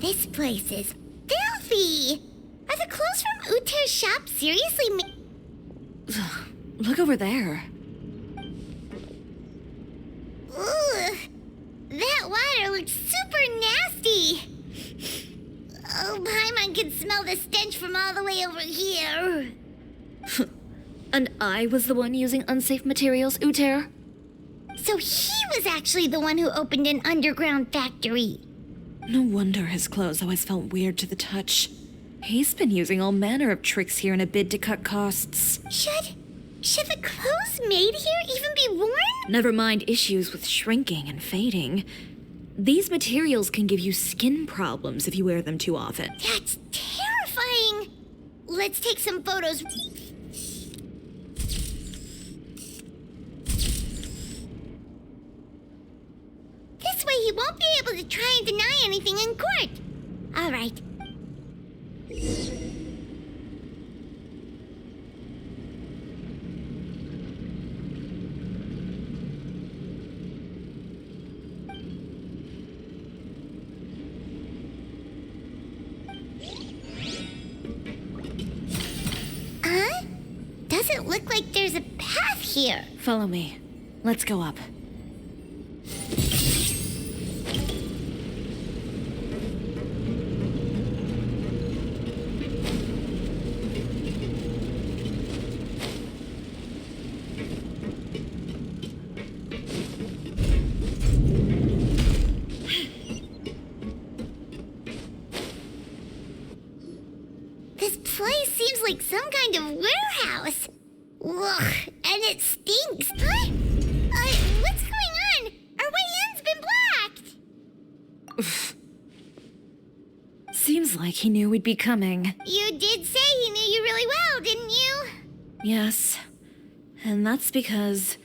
A: This place is filthy! Are the clothes from Uter's shop seriously
C: Look over there.
A: Ugh! That water looks super nasty! Oh, Paimon can smell the stench from all the way over here.
C: And I was the one using unsafe materials, Uter?
A: So he was actually the one who opened an underground factory.
C: No wonder his clothes always felt weird to the touch. He's been using all manner of tricks here in a bid to cut costs.
A: Should the clothes made here even be worn?
C: Never mind issues with shrinking and fading. These materials can give you skin problems if you wear them too often.
A: That's terrifying! Let's take some photos. This way he won't be able to try and deny anything in court. All right. Doesn't look like there's a path here.
C: Follow me. Let's go up.
A: This place seems like some kind of warehouse. Ugh, and it stinks. Huh? What's going on? Our way in's been blocked.
C: Seems like he knew we'd be coming.
A: You did say he knew you really well, didn't you?
C: Yes. And that's because...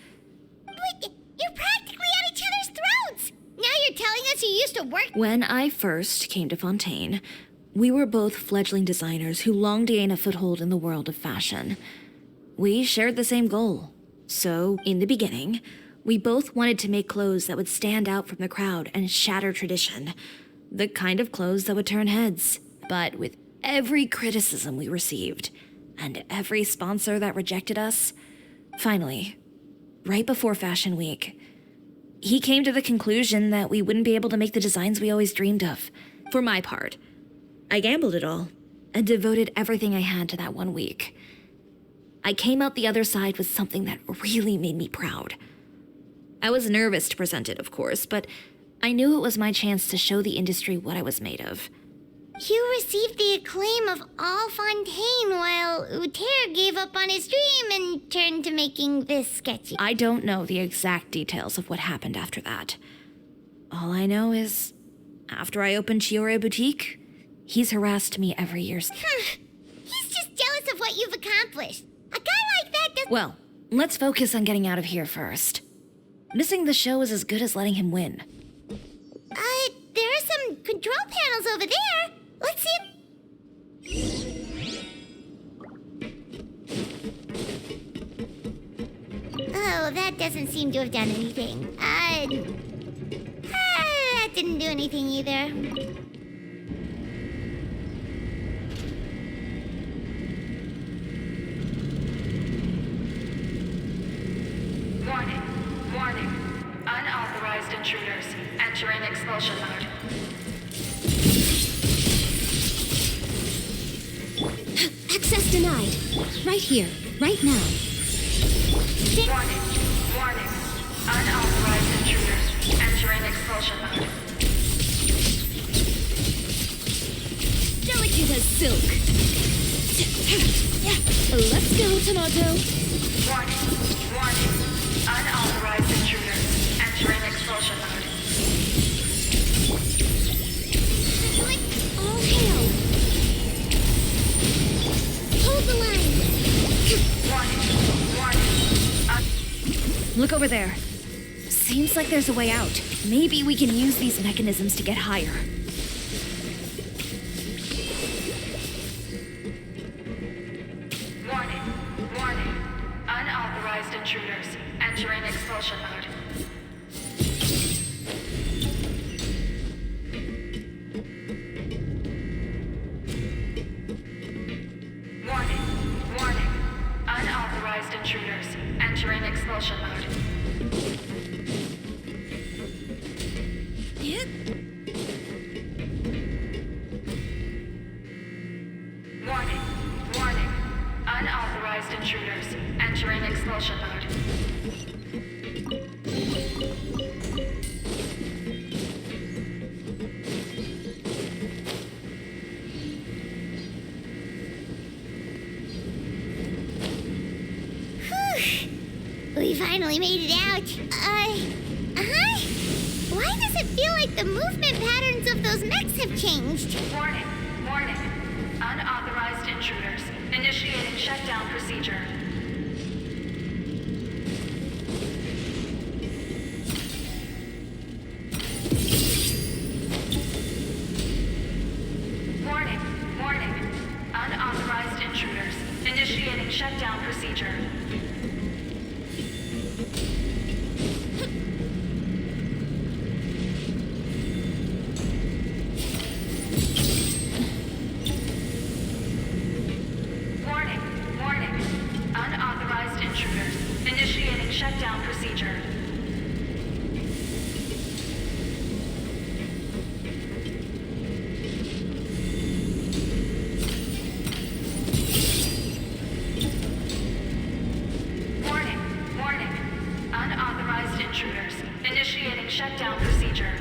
A: But you're practically at each other's throats. Now you're telling us you used to work...
C: When I first came to Fontaine, We were both fledgling designers who longed to gain a foothold in the world of fashion. We shared the same goal. So, in the beginning, we both wanted to make clothes that would stand out from the crowd and shatter tradition. The kind of clothes that would turn heads. But with every criticism we received, and every sponsor that rejected us, finally, right before Fashion Week, he came to the conclusion that we wouldn't be able to make the designs we always dreamed of. For my part, I gambled it all and devoted everything I had to that 1 week. I came out the other side with something that really made me proud. I was nervous to present it, of course, but I knew it was my chance to show the industry what I was made of.
A: You received the acclaim of all Fontaine while Uter gave up on his dream and turned to making this sketchy.
C: I don't know the exact details of what happened after that. All I know is, after I opened Chiori Boutique, he's harassed me every year.
A: He's just jealous of what you've accomplished. A guy like that doesn't...
C: Well, let's focus on getting out of here first. Missing the show is as good as letting him win.
A: There are some control panels over there. Let's see. Oh, that doesn't seem to have done anything. That didn't do anything either.
P: Warning. Warning. Unauthorized intruders entering expulsion mode.
Q: Access denied. Right here. Right now.
P: Warning. Warning. Unauthorized intruders entering expulsion mode.
Q: Delicate as silk. Let's go, Tomato.
P: Warning. Warning. Unauthorized intruders entering expulsion mode.
Q: All hail. Hold the line.
P: Warning. Warning.
C: Look over there. Seems like there's a way out. Maybe we can use these mechanisms to get higher.
P: Warning. Warning. Unauthorized intruders entering expulsion mode. Warning. Warning. Unauthorized intruders entering expulsion mode. Warning. Warning. Unauthorized intruders entering expulsion mode.
A: We finally made it out. Why does it feel like the movement patterns of those mechs have changed?
P: Warning. Warning. Unauthorized intruders initiating shutdown procedure. Warning. Warning. Unauthorized intruders initiating shutdown procedure. Warning. Warning. Unauthorized intruders initiating shutdown procedure. Warning. Warning. Unauthorized intruders initiating shutdown procedure.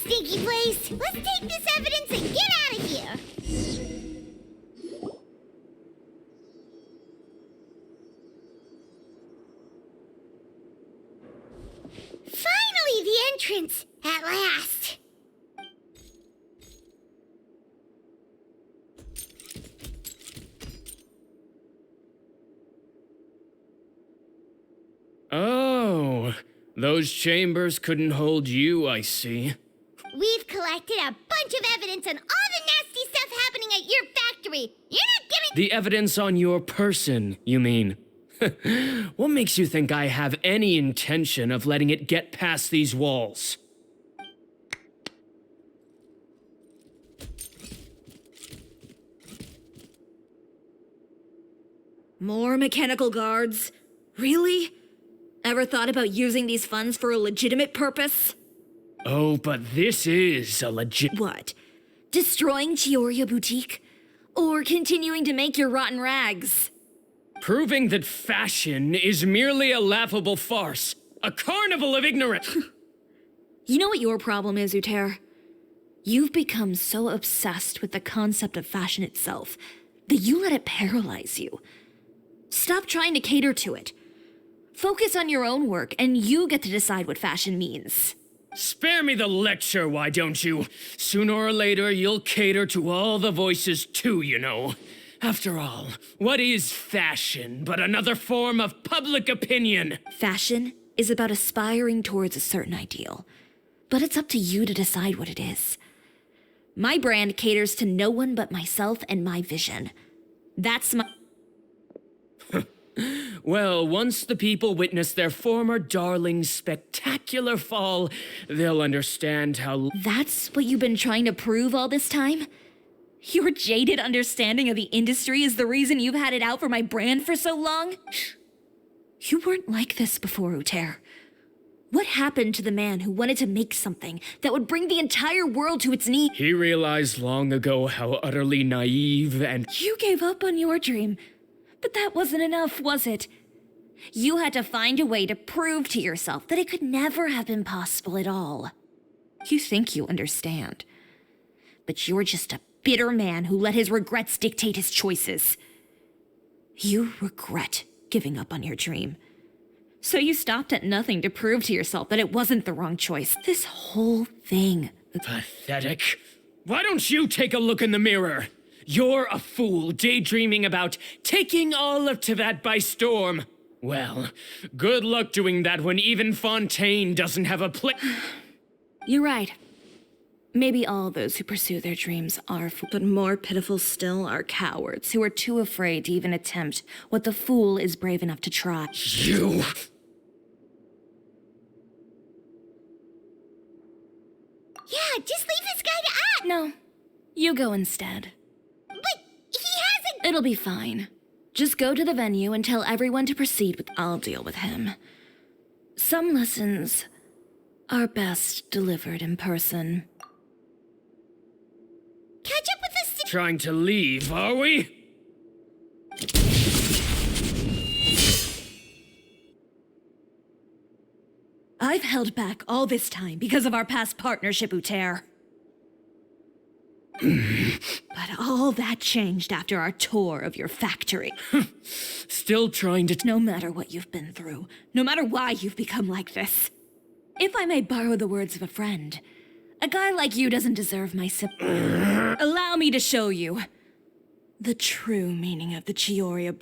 A: stinky place. Let's take this evidence and get out of here. Finally, the entrance! At last!
E: Oh, those chambers couldn't hold you, I see.
A: We've collected a bunch of evidence on all the nasty stuff happening at your factory. You're not giving—
E: The evidence on your person, you mean? What makes you think I have any intention of letting it get past these walls?
C: More mechanical guards? Really? Ever thought about using these funds for a legitimate purpose?
E: Oh, but this is a legit—
C: What? Destroying Chiori Boutique? Or continuing to make your rotten rags?
E: Proving that fashion is merely a laughable farce. A carnival of ignorance.
C: You know what your problem is, Uter? You've become so obsessed with the concept of fashion itself that you let it paralyze you. Stop trying to cater to it. Focus on your own work, and you get to decide what fashion means.
E: Spare me the lecture, why don't you? Sooner or later, you'll cater to all the voices too, you know. After all, what is fashion but another form of public opinion?
C: Fashion is about aspiring towards a certain ideal, but it's up to you to decide what it is. My brand caters to no one but myself and my vision. That's my—
E: Well, once the people witness their former darling's spectacular fall, they'll understand how—
C: That's what you've been trying to prove all this time? Your jaded understanding of the industry is the reason you've had it out for my brand for so long? You weren't like this before, Uter. What happened to the man who wanted to make something that would bring the entire world to its knees?
E: He realized long ago how utterly naive and—
C: You gave up on your dream, but that wasn't enough, was it? You had to find a way to prove to yourself that it could never have been possible at all. You think you understand, but you're just a bitter man who let his regrets dictate his choices. You regret giving up on your dream. So you stopped at nothing to prove to yourself that it wasn't the wrong choice. This whole thing—
E: Pathetic. Why don't you take a look in the mirror? You're a fool daydreaming about taking all of Tibet by storm. Well, good luck doing that when even Fontaine doesn't have a
C: You're right. Maybe all those who pursue their dreams are but more pitiful still are cowards who are too afraid to even attempt what the fool is brave enough to try.
E: You!
A: Yeah, just leave this guy to act!
C: No, you go instead.
A: But he hasn't—
C: It'll be fine. Just go to the venue and tell everyone to proceed with— I'll deal with him. Some lessons are best delivered in person.
A: Catch up with us—
E: Trying to leave, are we?
C: I've held back all this time because of our past partnership, Uter. But all that changed after our tour of your factory.
E: Still trying to—
C: No matter what you've been through, no matter why you've become like this. If I may borrow the words of a friend, a guy like you doesn't deserve my Allow me to show you the true meaning of the Chiori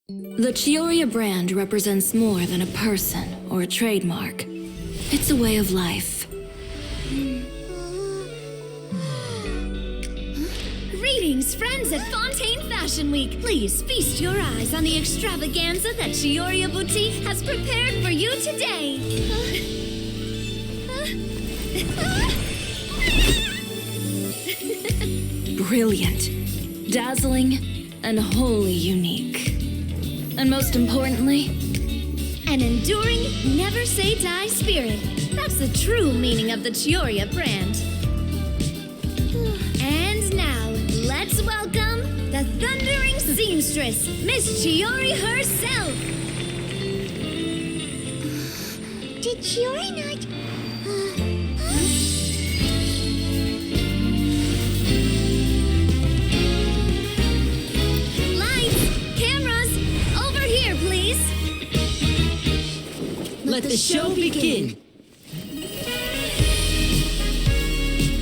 C: The Chiori brand represents more than a person or a trademark. It's a way of life.
R: Greetings, friends at Fontaine Fashion Week. Please feast your eyes on the extravaganza that Chiori Boutique has prepared for you today.
C: Brilliant, dazzling, and wholly unique. And most importantly,
R: an enduring, never-say-die spirit. That's the true meaning of the Chiori brand. And now, let's welcome the thundering seamstress, Miss Chiori herself.
A: Did Chiori not...
R: Lights! Cameras! Over here, please!
N: Let the show begin.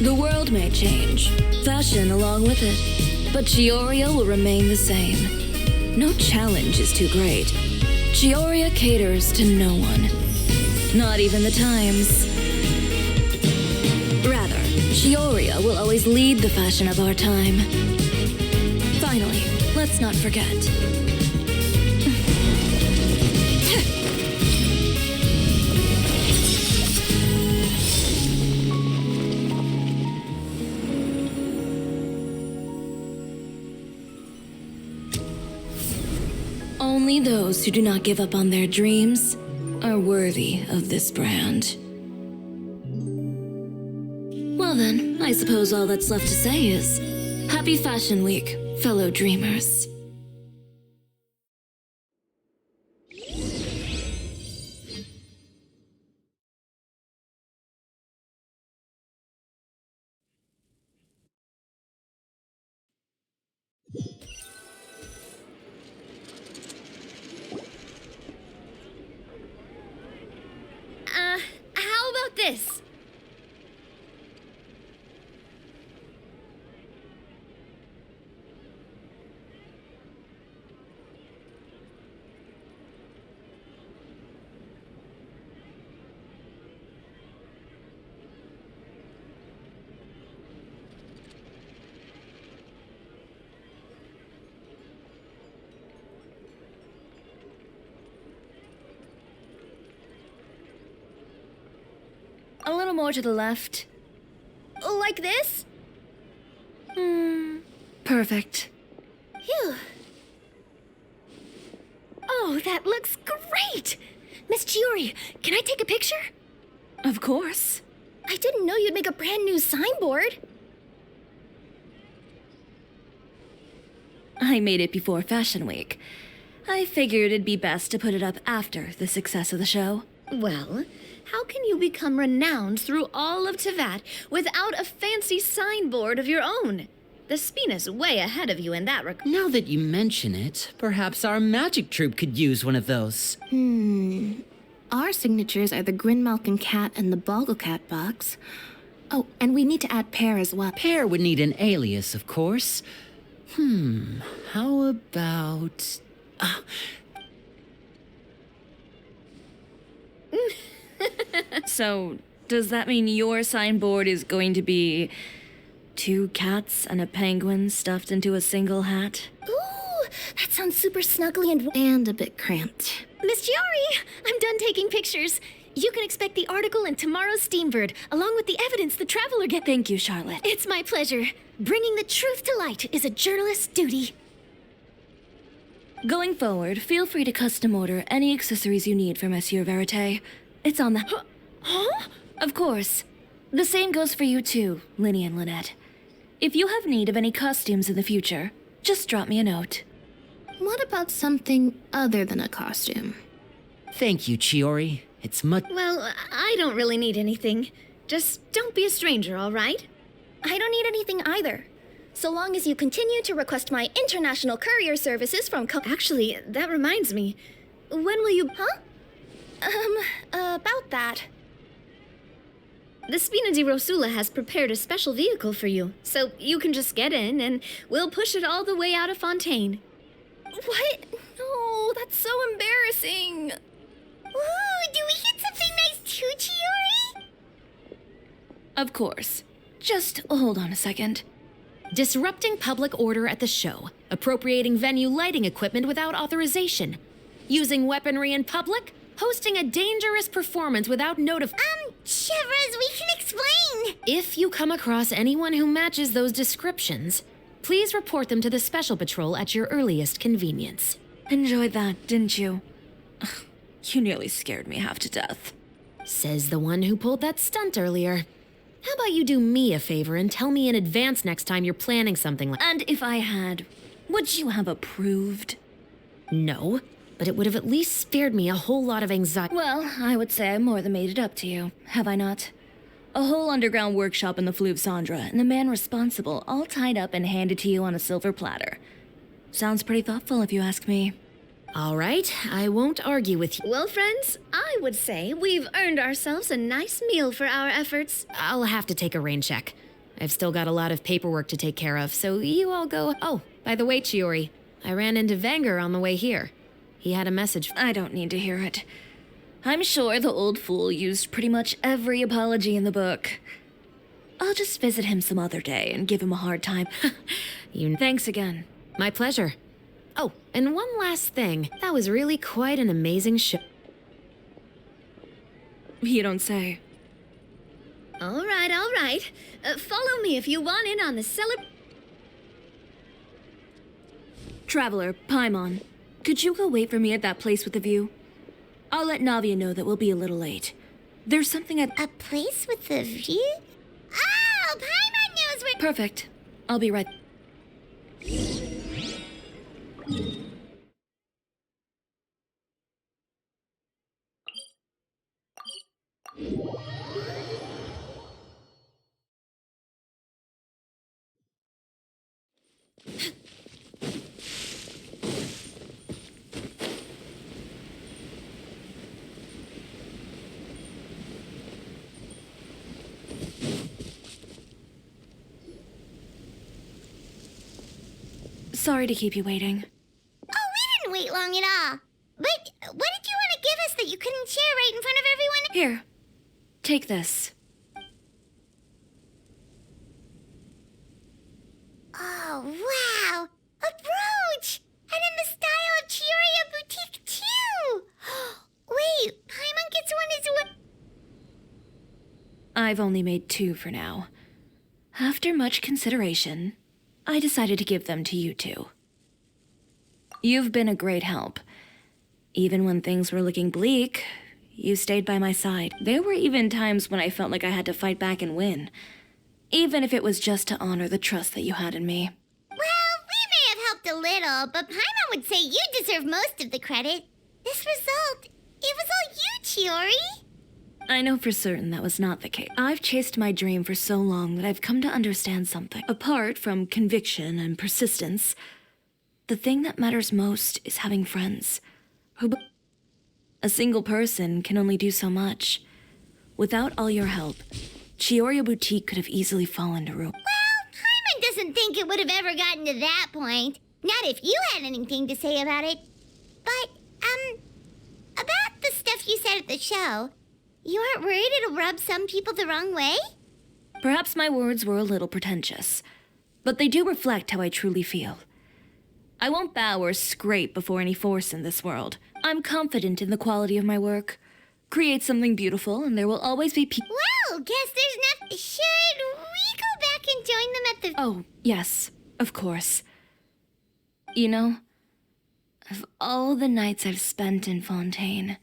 C: The world may change, fashion along with it, but Chioria will remain the same. No challenge is too great. Chioria caters to no one, not even the times. Rather, Chioria will always lead the fashion of our time. Finally, let's not forget. Only those who do not give up on their dreams are worthy of this brand. Well then, I suppose all that's left to say is, Happy Fashion Week, fellow dreamers.
M: How about this? A little more to the left. Like this?
C: Perfect.
M: Phew. Oh, that looks great! Miss Chiori, can I take a picture?
B: Of course.
M: I didn't know you'd make a brand new signboard.
C: I made it before Fashion Week. I figured it'd be best to put it up after the success of the show.
M: Well, how can you become renowned through all of Tevat without a fancy signboard of your own? The Spina's way ahead of you in that regard.
N: Now that you mention it, perhaps our magic troupe could use one of those.
B: Our signatures are the Grinmalkin cat and the Bogglecat box. Oh, and we need to add Pear as well.
N: Pear would need an alias, of course. How about...
C: So, does that mean your signboard is going to be 2 cats and a penguin stuffed into a single hat?
M: Ooh, that sounds super snuggly
B: And a bit cramped.
M: Miss Chiori, I'm done taking pictures. You can expect the article in tomorrow's Steambird, along with the evidence the Traveler get.
C: Thank you, Charlotte.
M: It's my pleasure. Bringing the truth to light is a journalist's duty.
C: Going forward, feel free to custom order any accessories you need for Monsieur Verite. It's on the...
M: Huh?
C: Of course. The same goes for you too, Linny and Lynette. If you have need of any costumes in the future, just drop me a note.
B: What about something other than a costume?
N: Thank you, Chiori. It's much...
M: Well, I don't really need anything. Just don't be a stranger, all right? I don't need anything either. So long as you continue to request my international courier services from Actually, that reminds me. When will you... Huh? About that. The Spina di Rosula has prepared a special vehicle for you, so you can just get in and we'll push it all the way out of Fontaine. What? No, that's so embarrassing.
A: Ooh, do we get something nice too, Chiori?
C: Of course. Just hold on a second.
D: Disrupting public order at the show, appropriating venue lighting equipment without authorization, using weaponry in public, hosting a dangerous performance without
A: Chevras, we can explain.
D: If you come across anyone who matches those descriptions, please report them to the Special Patrol at your earliest convenience.
C: Enjoyed that, didn't you? Ugh, you nearly scared me half to death.
D: Says the one who pulled that stunt earlier. How about you do me a favor and tell me in advance next time you're planning something like...
C: And if I had, would you have approved?
D: No. but it would have at least spared me a whole lot of anxiety.
C: Well, I would say I more than made it up to you, have I not? A whole underground workshop in the Fleuve Cendre, and the man responsible all tied up and handed to you on a silver platter. Sounds pretty thoughtful if you ask me.
D: All right, I won't argue with you.
M: Well, friends, I would say we've earned ourselves a nice meal for our efforts.
D: I'll have to take a rain check. I've still got a lot of paperwork to take care of, so you all go. Oh, by the way, Chiori, I ran into Vanger on the way here. He had a message.
C: I don't need to hear it. I'm sure the old fool used pretty much every apology in the book. I'll just visit him some other day and give him a hard time. Thanks again.
D: My pleasure. Oh, and one last thing. That was really quite an amazing show.
C: You don't say.
M: All right, all right. Follow me if you want in on the
C: Traveler, Paimon, could you go wait for me at that place with the view? I'll let Navia know that we'll be a little late. There's something at...
A: A place with the view? Oh, Paimon knows where...
C: Perfect. I'll be right... Sorry to keep you waiting.
A: Oh, we didn't wait long at all. But what did you want to give us that you couldn't share right in front of everyone?
C: Here, take this.
A: Oh, wow! A brooch! And in the style of Chiori Boutique, too! Wait, Paimon gets one as well?
C: I've only made 2 for now. After much consideration, I decided to give them to you 2. You've been a great help. Even when things were looking bleak, you stayed by my side. There were even times when I felt like I had to fight back and win. Even if it was just to honor the trust that you had in me.
A: Well, we may have helped a little, but Paimon would say you deserve most of the credit. This result, it was all you, Chiori.
C: I know for certain that was not the case. I've chased my dream for so long that I've come to understand something. Apart from conviction and persistence, the thing that matters most is having friends. A single person can only do so much. Without all your help, Chiori Boutique could have easily fallen to ruin.
A: Well, Paimon doesn't think it would have ever gotten to that point. Not if you had anything to say about it. But, about the stuff you said at the show, you aren't worried it'll rub some people the wrong way?
C: Perhaps my words were a little pretentious, but they do reflect how I truly feel. I won't bow or scrape before any force in this world. I'm confident in the quality of my work. Create something beautiful, and there will always be people.
A: Well, guess there's nothing. Should we go back and join them at the...
C: Oh, yes, of course. You know, of all the nights I've spent in Fontaine,